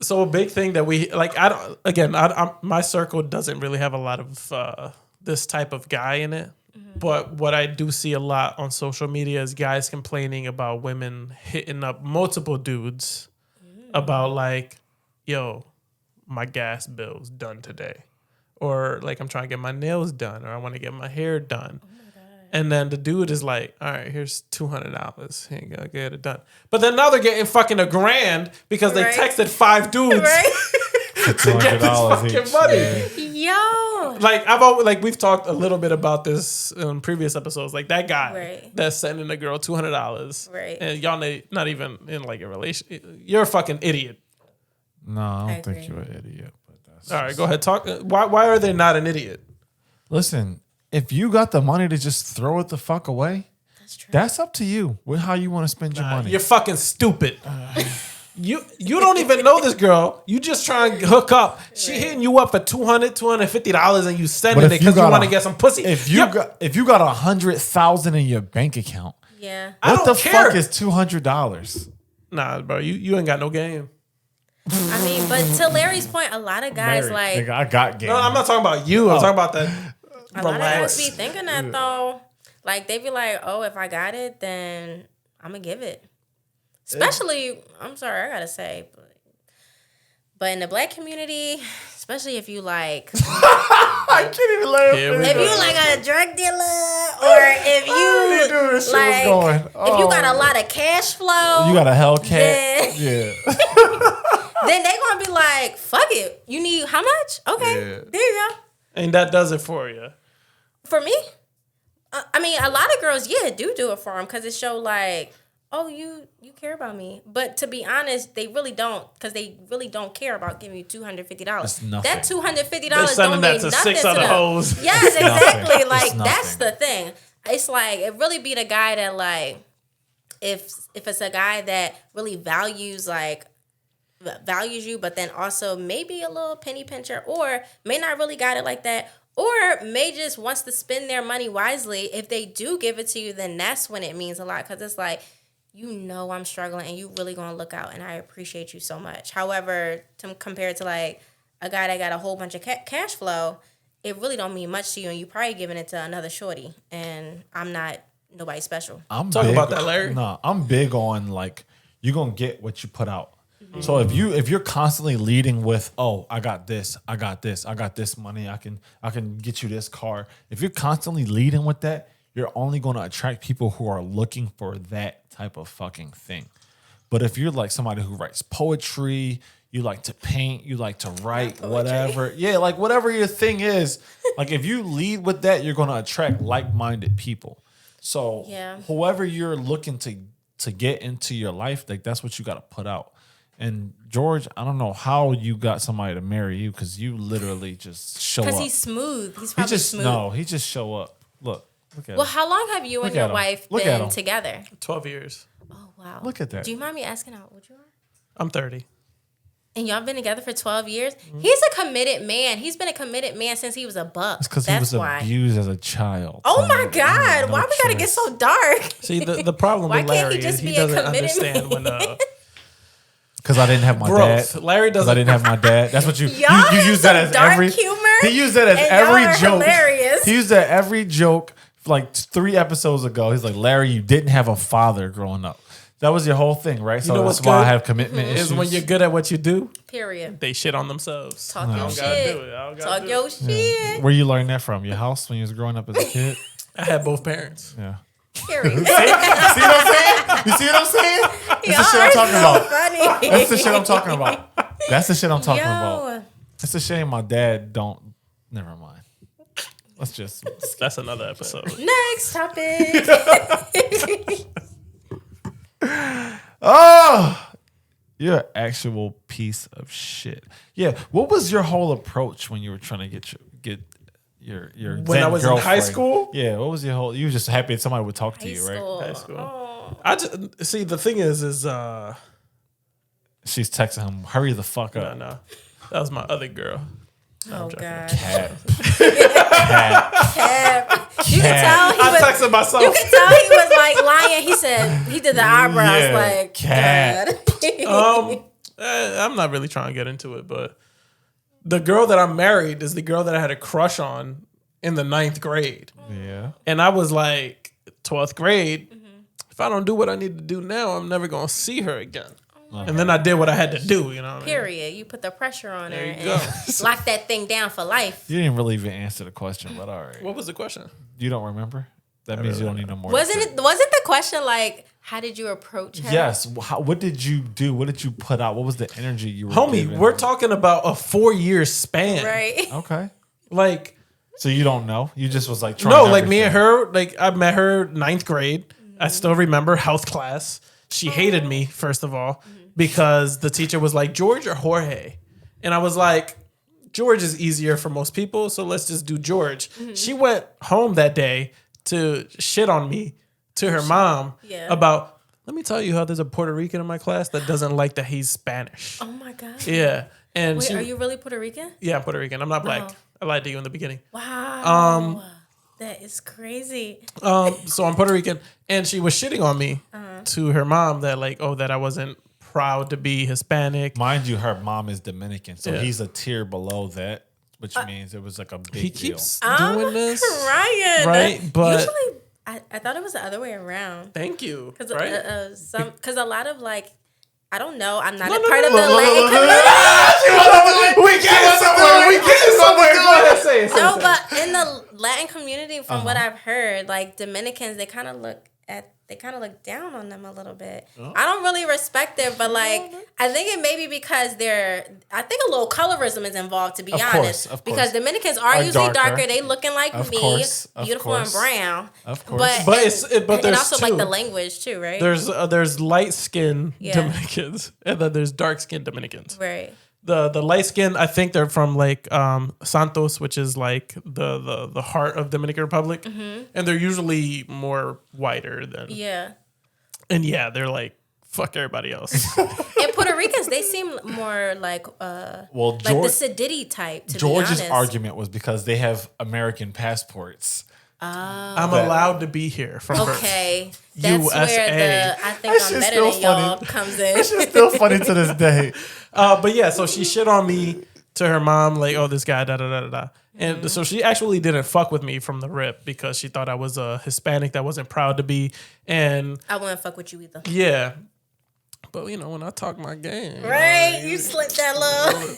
[SPEAKER 3] So a big thing that we like, I my circle doesn't really have a lot of this type of guy in it. But what I do see a lot on social media is guys complaining about women hitting up multiple dudes about like, yo, my gas bill's done today. Or like, I'm trying to get my nails done, or I want to get my hair done. And then the dude is like, all right, here's $200. Here you go, get it done. But then now they're getting fucking $1,000 because they
[SPEAKER 2] Right.
[SPEAKER 3] texted 5 dudes
[SPEAKER 2] Right.
[SPEAKER 3] to get this fucking
[SPEAKER 1] each.
[SPEAKER 3] money.
[SPEAKER 1] Yeah.
[SPEAKER 2] Yo.
[SPEAKER 3] Like I've always, like we've talked a little bit about this in previous episodes. Like that guy
[SPEAKER 2] Right.
[SPEAKER 3] that's sending a girl $200,
[SPEAKER 2] Right.
[SPEAKER 3] and y'all not even in like a relationship. You're a fucking idiot.
[SPEAKER 1] No, I don't
[SPEAKER 2] I
[SPEAKER 1] think
[SPEAKER 2] agree.
[SPEAKER 1] you're an idiot. But that's
[SPEAKER 3] All right, go ahead. Talk. Why are they not an idiot?
[SPEAKER 1] Listen, if you got the money to just throw it the fuck away,
[SPEAKER 2] That's true.
[SPEAKER 1] that's up to you with how you want to spend your money.
[SPEAKER 3] You're fucking stupid. You don't even know this girl. You just trying to hook up. She hitting you up for $250, and you sending
[SPEAKER 1] But
[SPEAKER 3] it
[SPEAKER 1] if you
[SPEAKER 3] because you
[SPEAKER 1] got
[SPEAKER 3] want to
[SPEAKER 1] a-
[SPEAKER 3] get some pussy.
[SPEAKER 1] If you got 100,000 in your bank account,
[SPEAKER 2] Yeah.
[SPEAKER 3] I
[SPEAKER 1] what
[SPEAKER 3] don't
[SPEAKER 1] the
[SPEAKER 3] care.
[SPEAKER 1] fuck is $200?
[SPEAKER 3] Nah, bro, you ain't got no game.
[SPEAKER 2] I mean, but to Larry's point, a lot of guys like
[SPEAKER 1] Nigga, I got game.
[SPEAKER 3] No, I'm not talking about you. I'm talking about that.
[SPEAKER 2] a lot of guys
[SPEAKER 3] Relax.
[SPEAKER 2] be thinking that though. Like they be like, oh, if I got it, then I'm gonna give it. Especially, I'm sorry, I gotta say, but in the black community, especially if you like,
[SPEAKER 1] I can't even laugh.
[SPEAKER 3] Here we
[SPEAKER 2] if
[SPEAKER 3] go.
[SPEAKER 2] you like a drug dealer, or if
[SPEAKER 1] already knew
[SPEAKER 2] you
[SPEAKER 1] this shit was
[SPEAKER 2] like,
[SPEAKER 1] going.
[SPEAKER 2] if you got a lot of cash flow,
[SPEAKER 1] You got a Hellcat?
[SPEAKER 2] Then-
[SPEAKER 1] Yeah.
[SPEAKER 2] then they gonna be like, fuck it. You need how much? Okay,
[SPEAKER 1] Yeah.
[SPEAKER 2] there you go.
[SPEAKER 3] And that does it for you.
[SPEAKER 2] For me, I mean, a lot of girls, yeah, do it for them because it show like, oh, you care about me. But to be honest, they really don't, because they really don't care about giving you $250.
[SPEAKER 1] It's nothing.
[SPEAKER 2] That $250
[SPEAKER 3] They're sending
[SPEAKER 2] don't
[SPEAKER 3] that
[SPEAKER 2] mean
[SPEAKER 3] to
[SPEAKER 2] nothing
[SPEAKER 3] 6
[SPEAKER 2] to
[SPEAKER 3] other
[SPEAKER 2] them.
[SPEAKER 3] hoes.
[SPEAKER 2] Yes, exactly.
[SPEAKER 1] It's
[SPEAKER 2] Like
[SPEAKER 1] nothing.
[SPEAKER 2] that's the thing. It's like it really be the guy that like, if it's a guy that really values you, but then also maybe a little penny pincher, or may not really got it like that, or may just wants to spend their money wisely. If they do give it to you, then that's when it means a lot, because it's like, you know, I'm struggling and you really gonna look out, and I appreciate you so much. However, compared to like a guy that got a whole bunch of cash flow, it really don't mean much to you, and you probably giving it to another shorty, and I'm not nobody special.
[SPEAKER 1] I'm
[SPEAKER 3] Talk
[SPEAKER 1] big,
[SPEAKER 3] about that, Larry.
[SPEAKER 1] No, I'm big on like you're gonna get what you put out.
[SPEAKER 2] Mm-hmm.
[SPEAKER 1] So if you're constantly leading with, oh, I got this money, I can get you this car. If you're constantly leading with that, you're only gonna attract people who are looking for that type of fucking thing. But if you're like somebody who writes poetry, you like to paint, you like to write, whatever. Yeah, like whatever your thing is, like if you lead with that, you're gonna attract like-minded people. So
[SPEAKER 2] Yeah.
[SPEAKER 1] whoever you're looking to get into your life, like that's what you got to put out. And George, I don't know how you got somebody to marry you, because you literally just show up.
[SPEAKER 2] Because he's smooth. He's
[SPEAKER 1] he
[SPEAKER 2] probably
[SPEAKER 1] just
[SPEAKER 2] smooth.
[SPEAKER 1] he just show up. Look at
[SPEAKER 2] Well,
[SPEAKER 1] him.
[SPEAKER 2] how long have you and
[SPEAKER 1] Look
[SPEAKER 2] your
[SPEAKER 1] at him.
[SPEAKER 2] wife
[SPEAKER 1] Look at
[SPEAKER 2] been
[SPEAKER 1] him.
[SPEAKER 2] together?
[SPEAKER 3] 12 years.
[SPEAKER 2] Oh, wow.
[SPEAKER 1] Look at that.
[SPEAKER 2] Do you mind me asking how old you are?
[SPEAKER 3] I'm 30.
[SPEAKER 2] And y'all been together for 12 years?
[SPEAKER 1] Mm-hmm.
[SPEAKER 2] He's a committed man. He's been a committed man since he was a buck.
[SPEAKER 1] It's because he
[SPEAKER 2] That's
[SPEAKER 1] was
[SPEAKER 2] why.
[SPEAKER 1] abused as a child.
[SPEAKER 2] Oh
[SPEAKER 1] So
[SPEAKER 2] my
[SPEAKER 1] you
[SPEAKER 2] God.
[SPEAKER 1] have no
[SPEAKER 2] Why we gotta get
[SPEAKER 1] choice.
[SPEAKER 2] so dark?
[SPEAKER 3] See, the problem
[SPEAKER 2] Why
[SPEAKER 3] with
[SPEAKER 2] can't
[SPEAKER 3] Larry
[SPEAKER 2] he
[SPEAKER 3] is
[SPEAKER 2] just
[SPEAKER 3] he
[SPEAKER 2] be a
[SPEAKER 3] doesn't
[SPEAKER 2] committed
[SPEAKER 3] understand when
[SPEAKER 1] Because I didn't have my
[SPEAKER 3] growth.
[SPEAKER 1] dad.
[SPEAKER 3] Larry
[SPEAKER 1] Because I
[SPEAKER 3] doesn't.
[SPEAKER 1] didn't have my dad. That's what you
[SPEAKER 2] Y'all
[SPEAKER 1] you
[SPEAKER 2] have
[SPEAKER 1] use that
[SPEAKER 2] some
[SPEAKER 1] as
[SPEAKER 2] dark
[SPEAKER 1] every
[SPEAKER 2] humor,
[SPEAKER 1] He used that as
[SPEAKER 2] and
[SPEAKER 1] every
[SPEAKER 2] y'all are
[SPEAKER 1] joke.
[SPEAKER 2] hilarious.
[SPEAKER 1] He used that every joke like 3 episodes ago. He's like, Larry, you didn't have a father growing up. That was your whole thing, right? So
[SPEAKER 3] know
[SPEAKER 1] that's
[SPEAKER 3] what's
[SPEAKER 1] why I
[SPEAKER 3] good?
[SPEAKER 1] have commitment issues.
[SPEAKER 3] Is when you're good at what you do,
[SPEAKER 2] Period.
[SPEAKER 3] they shit on themselves.
[SPEAKER 2] Talk your
[SPEAKER 3] gotta
[SPEAKER 2] shit.
[SPEAKER 3] do it. I don't gotta
[SPEAKER 2] Talk
[SPEAKER 3] do
[SPEAKER 2] your
[SPEAKER 3] it.
[SPEAKER 2] shit.
[SPEAKER 1] Where you learn that from? Your house when you was growing up as a kid?
[SPEAKER 3] I had both parents.
[SPEAKER 1] Yeah.
[SPEAKER 2] Period.
[SPEAKER 1] See what I'm saying? You see what I'm saying? That's the shit I'm talking about.
[SPEAKER 2] Funny.
[SPEAKER 1] That's the shit I'm talking about. That's the shit I'm talking
[SPEAKER 2] Yo.
[SPEAKER 1] about. It's a shame my dad don't. Never mind. Let's just.
[SPEAKER 3] That's another episode.
[SPEAKER 2] Next topic.
[SPEAKER 1] Oh, you're an actual piece of shit. Yeah. What was your whole approach when you were trying to get your
[SPEAKER 3] When
[SPEAKER 1] then
[SPEAKER 3] I was in high
[SPEAKER 1] girlfriend?
[SPEAKER 3] school?
[SPEAKER 1] Yeah. What was your whole? You were just happy that somebody would talk to you, right?
[SPEAKER 3] High school.
[SPEAKER 2] Oh.
[SPEAKER 3] I just see the thing is
[SPEAKER 1] She's texting him. Hurry the fuck up.
[SPEAKER 3] no. That was my other girl.
[SPEAKER 2] Oh God.
[SPEAKER 1] Cat.
[SPEAKER 2] Cap. You can tell he
[SPEAKER 3] I
[SPEAKER 2] was.
[SPEAKER 3] texted myself.
[SPEAKER 2] You can tell he was like lying. He said he did the eyebrows
[SPEAKER 1] Yeah,
[SPEAKER 2] like
[SPEAKER 1] cat.
[SPEAKER 2] God.
[SPEAKER 3] I'm not really trying to get into it, but the girl that I'm married is the girl that I had a crush on in the 9th grade.
[SPEAKER 1] Yeah.
[SPEAKER 3] And I was like, 12th grade, if I don't do what I need to do now, I'm never going to see her again. And then I did what I had to do, you know what I mean?
[SPEAKER 2] Period. You put the pressure on
[SPEAKER 3] There
[SPEAKER 2] her
[SPEAKER 3] you
[SPEAKER 2] and
[SPEAKER 3] go.
[SPEAKER 2] lock that thing down for life.
[SPEAKER 1] You didn't really even answer the question, but all right.
[SPEAKER 3] What was the question?
[SPEAKER 1] You don't remember? That means you don't need no more.
[SPEAKER 2] Wasn't the question like how did you approach her?
[SPEAKER 1] Yes. What did you do? What did you put out? What was the energy you were
[SPEAKER 3] Homie,
[SPEAKER 1] giving?
[SPEAKER 3] we're talking about a 4-year span.
[SPEAKER 2] Right.
[SPEAKER 1] Okay.
[SPEAKER 3] Like,
[SPEAKER 1] So you don't know? You just was like trying
[SPEAKER 3] no, like me and
[SPEAKER 1] everything.
[SPEAKER 3] her, like I met her 9th grade. I still remember health class. She hated me, first of all, because the teacher was like, George or Jorge? And I was like, George is easier for most people, so let's just do George. She went home that day to shit on me to her mom
[SPEAKER 2] Yeah.
[SPEAKER 3] about, let me tell you how there's a Puerto Rican in my class that doesn't like that he's Spanish.
[SPEAKER 2] Oh my God.
[SPEAKER 3] Yeah. And
[SPEAKER 2] Wait,
[SPEAKER 3] she,
[SPEAKER 2] are you really Puerto Rican?
[SPEAKER 3] yeah, I'm Puerto Rican. I'm not black.
[SPEAKER 2] Oh.
[SPEAKER 3] I lied to you in the beginning.
[SPEAKER 2] Wow. That is crazy.
[SPEAKER 3] So I'm Puerto Rican, and she was shitting on me to her mom that like, oh, that I wasn't proud to be Hispanic.
[SPEAKER 1] Mind you, her mom is Dominican, so
[SPEAKER 3] Yeah.
[SPEAKER 1] he's a tier below that, which means it was like a big
[SPEAKER 3] He
[SPEAKER 1] deal.
[SPEAKER 3] keeps
[SPEAKER 2] I'm
[SPEAKER 3] doing this,
[SPEAKER 2] crying.
[SPEAKER 3] right? But
[SPEAKER 2] Usually, I thought it was the other way around.
[SPEAKER 3] thank you.
[SPEAKER 2] Because
[SPEAKER 3] Right?
[SPEAKER 2] a lot of like, I don't know. I'm not
[SPEAKER 3] No,
[SPEAKER 2] a
[SPEAKER 3] no,
[SPEAKER 2] part
[SPEAKER 3] no,
[SPEAKER 2] of the
[SPEAKER 3] no,
[SPEAKER 2] Latin
[SPEAKER 3] no, no,
[SPEAKER 2] community.
[SPEAKER 3] We get somewhere. We get somewhere. Go ahead, say it.
[SPEAKER 2] No, but in the Latin community, from what I've heard, like Dominicans, they kind of look down on them a little bit. I don't really respect it, but like I think it may be because I think a little colorism is involved, to be
[SPEAKER 1] Of
[SPEAKER 2] honest.
[SPEAKER 1] course.
[SPEAKER 2] Because Dominicans are
[SPEAKER 1] Are
[SPEAKER 2] usually
[SPEAKER 1] darker.
[SPEAKER 2] darker. They looking like
[SPEAKER 1] Of
[SPEAKER 2] me,
[SPEAKER 1] course, of
[SPEAKER 2] beautiful
[SPEAKER 1] course.
[SPEAKER 2] and brown.
[SPEAKER 1] Of course.
[SPEAKER 3] But
[SPEAKER 2] and
[SPEAKER 3] there's
[SPEAKER 2] also
[SPEAKER 3] two.
[SPEAKER 2] like the language too, right?
[SPEAKER 3] There's light skinned
[SPEAKER 2] Yeah.
[SPEAKER 3] Dominicans, and then there's dark skinned Dominicans.
[SPEAKER 2] right.
[SPEAKER 3] The light skin, I think they're from like Santos, which is like the heart of Dominican Republic, and they're usually more whiter than.
[SPEAKER 2] Yeah.
[SPEAKER 3] And yeah, they're like fuck everybody else.
[SPEAKER 2] And Puerto Ricans, they seem more like
[SPEAKER 1] Well,
[SPEAKER 2] like the Sadiddy type. To
[SPEAKER 1] George's
[SPEAKER 2] be honest.
[SPEAKER 1] argument was because they have American passports.
[SPEAKER 3] I'm allowed to be here from birth.
[SPEAKER 2] Okay, that's
[SPEAKER 3] USA.
[SPEAKER 2] where I think
[SPEAKER 1] That
[SPEAKER 2] I'm
[SPEAKER 1] shit's
[SPEAKER 2] better
[SPEAKER 1] still
[SPEAKER 2] than y'all
[SPEAKER 1] funny.
[SPEAKER 2] comes in.
[SPEAKER 1] It's still funny to this day.
[SPEAKER 3] But yeah, so she shit on me to her mom, like, oh, this guy, da da da da da. And so she actually didn't fuck with me from the rip because she thought I was a Hispanic that wasn't proud to be. And
[SPEAKER 2] I wouldn't fuck with you either.
[SPEAKER 3] yeah. But you know, when I talk my game,
[SPEAKER 2] Right? You slipped that little.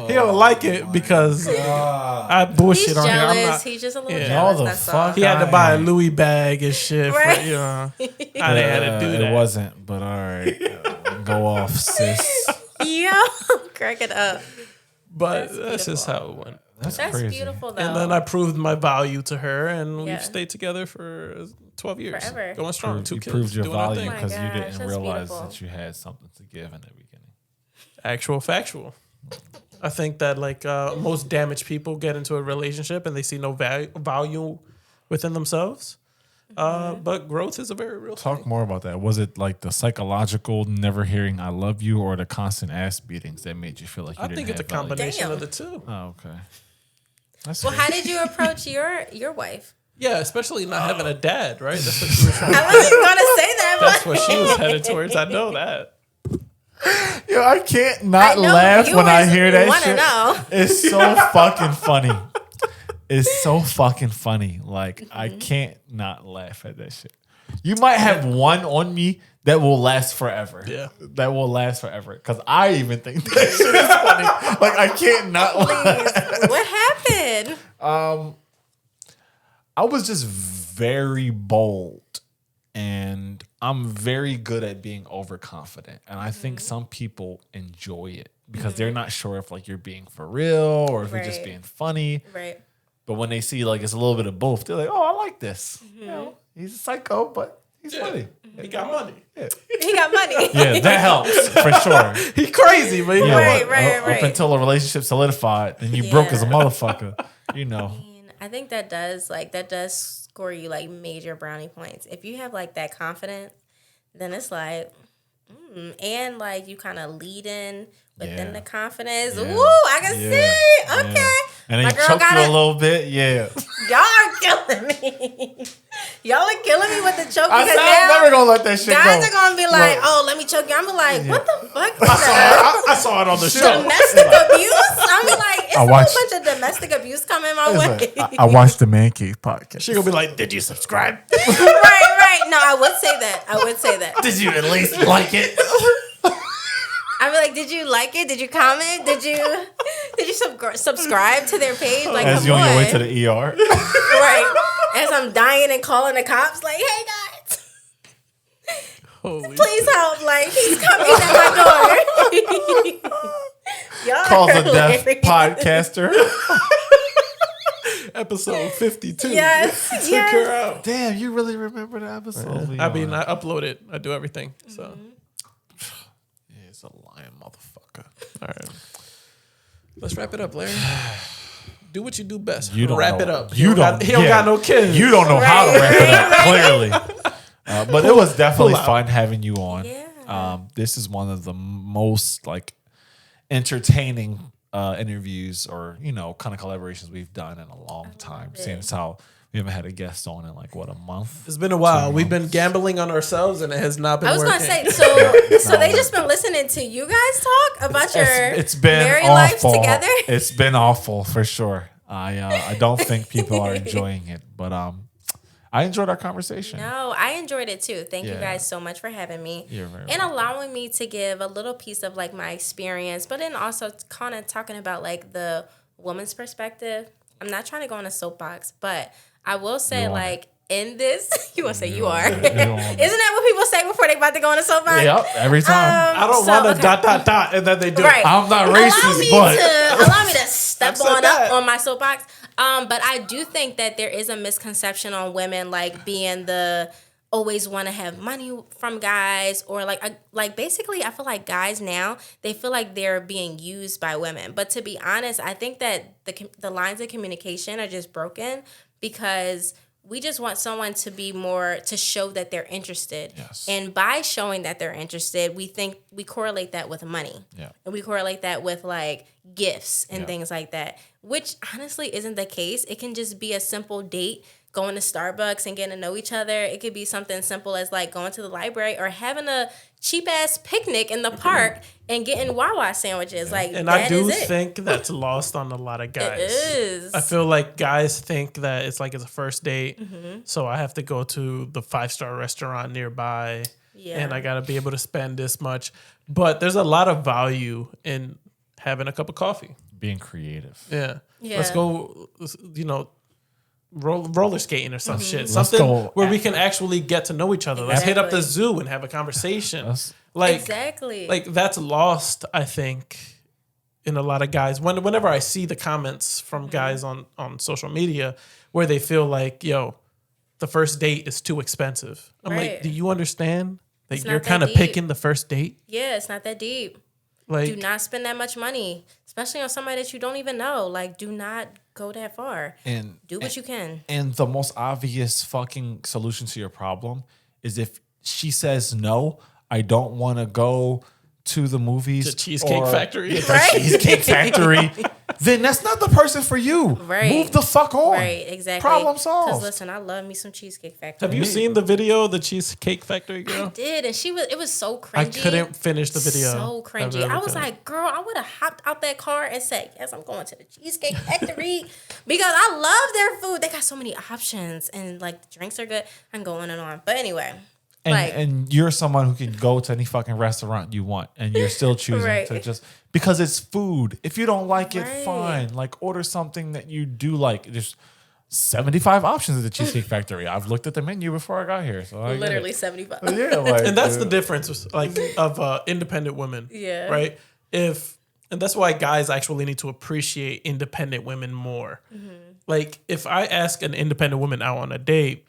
[SPEAKER 3] he don't like it because I
[SPEAKER 2] He's
[SPEAKER 3] bullshit on him. I'm
[SPEAKER 2] jealous.
[SPEAKER 3] not,
[SPEAKER 2] He's just a little
[SPEAKER 3] Yeah.
[SPEAKER 2] jealous.
[SPEAKER 1] All the
[SPEAKER 2] That's all.
[SPEAKER 1] fuck?
[SPEAKER 3] he had to buy a Louis bag and shit.
[SPEAKER 2] Right.
[SPEAKER 3] For, you know, I didn't have to do that.
[SPEAKER 1] It wasn't, but all right. Go off, sis.
[SPEAKER 2] Yo, crack it up.
[SPEAKER 3] But
[SPEAKER 2] That's
[SPEAKER 3] that's just
[SPEAKER 2] beautiful.
[SPEAKER 3] how it went.
[SPEAKER 1] That's
[SPEAKER 2] That's
[SPEAKER 1] crazy.
[SPEAKER 2] beautiful though.
[SPEAKER 3] And then I proved my value to her, and
[SPEAKER 2] Yeah.
[SPEAKER 3] we've stayed together for 12 years.
[SPEAKER 2] Forever.
[SPEAKER 3] Going strong. Two
[SPEAKER 1] You
[SPEAKER 3] kids.
[SPEAKER 1] proved your
[SPEAKER 3] doing our
[SPEAKER 1] value
[SPEAKER 3] thing.
[SPEAKER 2] Oh my
[SPEAKER 1] because you
[SPEAKER 2] gosh,
[SPEAKER 1] didn't
[SPEAKER 2] that's
[SPEAKER 1] realize
[SPEAKER 2] beautiful.
[SPEAKER 1] that you had something to give in the beginning.
[SPEAKER 3] Actual factual. I think that like most damaged people get into a relationship and they see no value within themselves. But growth is a very real
[SPEAKER 1] Talk
[SPEAKER 3] thing.
[SPEAKER 1] more about that. Was it like the psychological never hearing "I love you" or the constant ass beatings that made you feel like you
[SPEAKER 3] I
[SPEAKER 1] didn't
[SPEAKER 3] think it's a
[SPEAKER 1] have value?
[SPEAKER 3] combination
[SPEAKER 2] Damn.
[SPEAKER 3] of the two.
[SPEAKER 1] Oh, okay. That's
[SPEAKER 2] well,
[SPEAKER 1] good.
[SPEAKER 2] how did you approach your wife?
[SPEAKER 3] Yeah, especially not having a dad, right? That's what she was trying.
[SPEAKER 2] I wasn't gonna say that,
[SPEAKER 3] That's
[SPEAKER 2] but
[SPEAKER 3] what she was headed towards. I know that.
[SPEAKER 1] Yo, I can't
[SPEAKER 2] I
[SPEAKER 1] not
[SPEAKER 2] know
[SPEAKER 1] laugh when I
[SPEAKER 2] viewers
[SPEAKER 1] hear that
[SPEAKER 2] wanna
[SPEAKER 1] shit.
[SPEAKER 2] know.
[SPEAKER 1] It's so fucking funny. It's so fucking funny. Like I can't not laugh at that shit. You might have one on me that will last forever.
[SPEAKER 3] Yeah.
[SPEAKER 1] That will last forever. Because I even think that shit is funny. Like, I can't not laugh.
[SPEAKER 2] What happened?
[SPEAKER 1] I was just very bold. And I'm very good at being overconfident. And I think some people enjoy it because they're not sure if like you're being for real or if you're just being funny.
[SPEAKER 2] Right.
[SPEAKER 1] But when they see like it's a little bit of both, they're like, oh, I like this. You know, he's a psycho, but he's funny.
[SPEAKER 3] He got money.
[SPEAKER 1] Yeah.
[SPEAKER 2] He got money.
[SPEAKER 1] Yeah, that helps for sure.
[SPEAKER 3] He crazy, but you know what?
[SPEAKER 2] Right.
[SPEAKER 1] Up until a relationship solidified and you broke as a
[SPEAKER 2] Yeah.
[SPEAKER 1] motherfucker, you know.
[SPEAKER 2] I think that does score you like major brownie points. If you have like that confidence, then it's like, and like you kind of lead in within the confidence.
[SPEAKER 1] Yeah.
[SPEAKER 2] Woo, I can see.
[SPEAKER 1] Yeah.
[SPEAKER 2] Okay.
[SPEAKER 1] And
[SPEAKER 2] My
[SPEAKER 1] then
[SPEAKER 2] girl
[SPEAKER 1] choke
[SPEAKER 2] got
[SPEAKER 1] you
[SPEAKER 2] it.
[SPEAKER 1] a little bit, yeah.
[SPEAKER 2] Y'all are killing me. Y'all are killing me with the choke
[SPEAKER 1] I
[SPEAKER 2] because
[SPEAKER 1] said I'm
[SPEAKER 2] now
[SPEAKER 1] never gonna let that shit
[SPEAKER 2] guys
[SPEAKER 1] go.
[SPEAKER 2] are gonna be like,
[SPEAKER 1] Look.
[SPEAKER 2] oh, let me choke you. I'm gonna be like, what the fuck is that?
[SPEAKER 3] I saw it on the show.
[SPEAKER 2] Domestic abuse? I'm like, it's a whole
[SPEAKER 1] watched-
[SPEAKER 2] bunch of domestic abuse coming my way.
[SPEAKER 1] I watched the Mancave podcast.
[SPEAKER 3] She gonna be like, did you subscribe?
[SPEAKER 2] right. No, I would say that.
[SPEAKER 1] Did you at least like it?
[SPEAKER 2] I'd be like, did you like it? Did you comment? Did you subscribe to their page? Like,
[SPEAKER 1] As
[SPEAKER 2] come
[SPEAKER 1] you're on
[SPEAKER 2] on.
[SPEAKER 1] your way to the ER.
[SPEAKER 2] Right. As I'm dying and calling the cops, like, hey guys,
[SPEAKER 3] Holy
[SPEAKER 2] please help. Like, he's coming at my door. Y'all
[SPEAKER 1] Calls
[SPEAKER 2] are
[SPEAKER 1] a deaf
[SPEAKER 2] hilarious.
[SPEAKER 1] podcaster.
[SPEAKER 3] Episode 52.
[SPEAKER 2] Yes.
[SPEAKER 3] Took
[SPEAKER 2] yes.
[SPEAKER 3] her out.
[SPEAKER 1] Damn, you really remember the episode?
[SPEAKER 3] I mean, I upload it. I do everything. So,
[SPEAKER 1] Yeah, it's a lying motherfucker.
[SPEAKER 3] all right. Let's wrap it up, Larry. Do what you do best.
[SPEAKER 1] You don't
[SPEAKER 3] wrap
[SPEAKER 1] know.
[SPEAKER 3] it up.
[SPEAKER 1] You don't.
[SPEAKER 3] He don't got no kids.
[SPEAKER 1] You don't know how to wrap it up.
[SPEAKER 2] Right.
[SPEAKER 1] Clearly, but it was definitely
[SPEAKER 3] pull out.
[SPEAKER 1] fun having you on.
[SPEAKER 2] Yeah.
[SPEAKER 1] This is one of the most like entertaining interviews or kind of collaborations we've done in a long time. Seeing as how we haven't had a guest on in like what, a month.
[SPEAKER 3] It's been a while. We've been gambling on ourselves, and it has not been
[SPEAKER 2] I was
[SPEAKER 3] working.
[SPEAKER 2] gonna say, so they just been listening to you guys talk about your
[SPEAKER 1] It's been
[SPEAKER 2] married
[SPEAKER 1] awful.
[SPEAKER 2] lives together.
[SPEAKER 1] It's been awful for sure. I don't think people are enjoying it, but I enjoyed our conversation.
[SPEAKER 2] No, I enjoyed it too. Thank you
[SPEAKER 1] Yeah.
[SPEAKER 2] guys so much for having me
[SPEAKER 1] You're very
[SPEAKER 2] and
[SPEAKER 1] welcome.
[SPEAKER 2] allowing me to give a little piece of like my experience, but then also kind of talking about like the woman's perspective. I'm not trying to go on a soapbox, but I will say
[SPEAKER 1] You're on
[SPEAKER 2] like in this, you want to say you are.
[SPEAKER 1] You're on
[SPEAKER 2] Isn't that what people say before they about to go on a soapbox?
[SPEAKER 1] Yep, every time.
[SPEAKER 3] I don't
[SPEAKER 2] So,
[SPEAKER 3] want to
[SPEAKER 2] okay.
[SPEAKER 3] and then they do.
[SPEAKER 2] Right.
[SPEAKER 1] I'm not
[SPEAKER 2] Allow
[SPEAKER 1] racist,
[SPEAKER 2] me
[SPEAKER 1] but
[SPEAKER 2] allow me to step
[SPEAKER 3] I've said
[SPEAKER 2] on
[SPEAKER 3] that.
[SPEAKER 2] up on my soapbox. But I do think that there is a misconception on women like being the always want to have money from guys or like basically I feel like guys now they feel like they're being used by women. But to be honest, I think that the lines of communication are just broken because we just want someone to be more to show that they're interested.
[SPEAKER 1] Yes.
[SPEAKER 2] And by showing that they're interested, we correlate that with money.
[SPEAKER 1] Yeah.
[SPEAKER 2] And we correlate that with like gifts and
[SPEAKER 1] Yeah.
[SPEAKER 2] things like that, which honestly isn't the case. It can just be a simple date, going to Starbucks and getting to know each other. It could be something simple as like going to the library or having a cheap ass picnic in the park and getting Wawa sandwiches. Like,
[SPEAKER 3] And
[SPEAKER 2] that
[SPEAKER 3] I do
[SPEAKER 2] is it.
[SPEAKER 3] think that's lost on a lot of guys.
[SPEAKER 2] It is.
[SPEAKER 3] I feel like guys think that it's like it's a first date,
[SPEAKER 2] Mm-hmm.
[SPEAKER 3] so I have to go to the 5-star restaurant nearby,
[SPEAKER 2] Yeah.
[SPEAKER 3] and I got to be able to spend this much. But there's a lot of value in having a cup of coffee.
[SPEAKER 1] being creative.
[SPEAKER 3] Yeah.
[SPEAKER 2] Yeah.
[SPEAKER 3] Let's go, roller skating or some shit.
[SPEAKER 1] Let's
[SPEAKER 3] Something
[SPEAKER 1] go.
[SPEAKER 3] where we can actually get to know each other. Let's hit up the
[SPEAKER 2] Exactly.
[SPEAKER 3] zoo and have a conversation.
[SPEAKER 1] That's-
[SPEAKER 2] Exactly.
[SPEAKER 3] Like that's lost, I think, in a lot of guys. Whenever I see the comments
[SPEAKER 2] Mm-hmm.
[SPEAKER 3] from guys on social media where they feel like, yo, the first date is too expensive. I'm like,
[SPEAKER 2] Right.
[SPEAKER 3] do you understand that
[SPEAKER 2] It's
[SPEAKER 3] you're
[SPEAKER 2] not that
[SPEAKER 3] kind of
[SPEAKER 2] deep.
[SPEAKER 3] picking the first date?
[SPEAKER 2] Yeah, it's not that deep.
[SPEAKER 3] Like,
[SPEAKER 2] Do not spend that much money, especially on somebody that you don't even know. Like, do not go that far.
[SPEAKER 1] And
[SPEAKER 2] Do what you can.
[SPEAKER 1] And the most obvious fucking solution to your problem is if she says no, I don't want to go to the movies.
[SPEAKER 3] The Cheesecake Factory.
[SPEAKER 1] The Cheesecake Factory. then that's not the person for you.
[SPEAKER 2] Right.
[SPEAKER 1] Move the fuck on.
[SPEAKER 2] Right, exactly.
[SPEAKER 1] Problem solved.
[SPEAKER 2] Because listen, I love me some Cheesecake Factory.
[SPEAKER 3] Have you seen the video of the Cheesecake Factory girl?
[SPEAKER 2] I did, and it was so cringy.
[SPEAKER 3] I couldn't finish the video.
[SPEAKER 2] So cringy. I was like, girl, I would have hopped out that car and said, yes, I'm going to the Cheesecake Factory because I love their food. They got so many options, and like the drinks are good. I can go on and on. But anyway.
[SPEAKER 1] And you're someone who can go to any fucking restaurant you want, and you're still choosing to just because it's food. If you don't like it, fine. Like order something that you do like. There's 75 options at the Cheesecake Factory. I've looked at the menu before I got here, so I
[SPEAKER 2] literally 75.
[SPEAKER 1] Yeah, like,
[SPEAKER 3] and that's the difference, like of independent women.
[SPEAKER 2] Yeah.
[SPEAKER 3] Right. And that's why guys actually need to appreciate independent women more. Mm-hmm. Like if I ask an independent woman out on a date,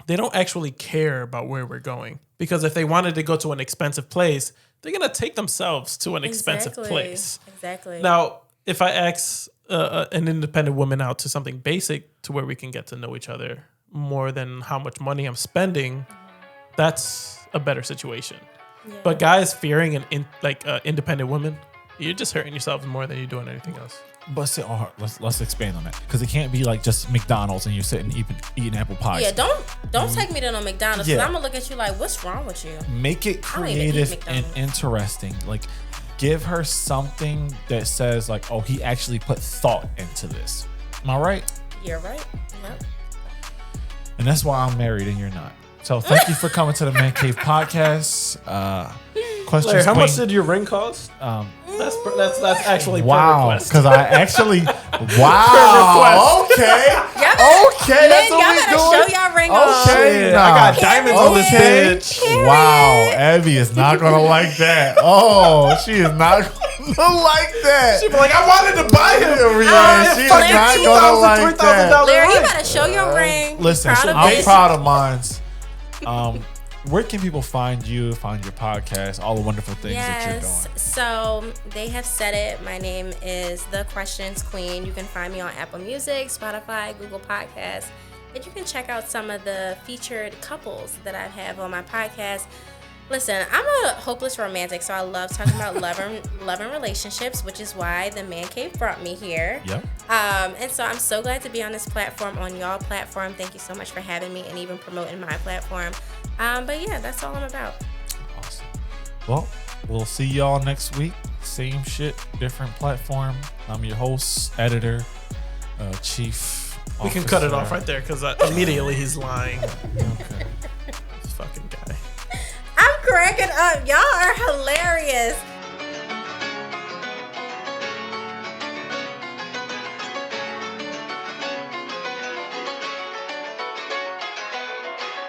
[SPEAKER 3] they don't actually care about where we're going. Because if they wanted to go to an expensive place, they're going to take themselves to an expensive place.
[SPEAKER 2] Exactly.
[SPEAKER 3] Now, if I ask an independent woman out to something basic to where we can get to know each other more than how much money I'm spending, that's a better situation. Yeah. But guys fearing an independent woman, you're just hurting yourselves more than you're doing anything else.
[SPEAKER 1] But let's expand on that because it can't be like just McDonald's and you're sitting eating apple pies.
[SPEAKER 2] Yeah, don't take me to no McDonald's because I'm gonna look at you like, what's wrong with you?
[SPEAKER 1] Make it creative and interesting. Like, give her something that says like, oh, he actually put thought into this. Am I right?
[SPEAKER 2] You're right. Yep.
[SPEAKER 1] And that's why I'm married and you're not. So thank you for coming to the Mancave podcast. Questions.
[SPEAKER 3] Larry, how much did your ring cost? That's actually
[SPEAKER 1] wow. Because I actually wow. Okay. Okay. That's
[SPEAKER 2] y'all
[SPEAKER 1] what we
[SPEAKER 2] gotta
[SPEAKER 1] doing.
[SPEAKER 2] show y'all ring off.
[SPEAKER 1] Okay.
[SPEAKER 3] I got diamonds on this bitch.
[SPEAKER 1] Wow. Abby is not gonna like that. Oh, she is not gonna like that.
[SPEAKER 3] She'd be like, I wanted to buy him.
[SPEAKER 1] She is not gonna like that.
[SPEAKER 2] Larry, you gotta show your ring.
[SPEAKER 1] Listen, I'm proud of mine. Where can people find you, find your podcast, all the wonderful things that you're doing?
[SPEAKER 2] So they have said it. My name is The Questions Queen. You can find me on Apple Music, Spotify, Google Podcasts. And you can check out some of the featured couples that I have on my podcast. Listen, I'm a hopeless romantic, so I love talking about love and relationships, which is why the Man Cave brought me here.
[SPEAKER 1] Yep.
[SPEAKER 2] And so I'm so glad to be on this platform, on y'all platform. Thank you so much for having me and even promoting my platform. But yeah, that's all I'm about.
[SPEAKER 1] Awesome. Well, we'll see y'all next week. Same shit, different platform. I'm your host, editor, chief officer.
[SPEAKER 3] We can cut it off right there because immediately he's lying.
[SPEAKER 1] Okay.
[SPEAKER 3] This fucking guy.
[SPEAKER 2] I'm cracking up. Y'all are hilarious.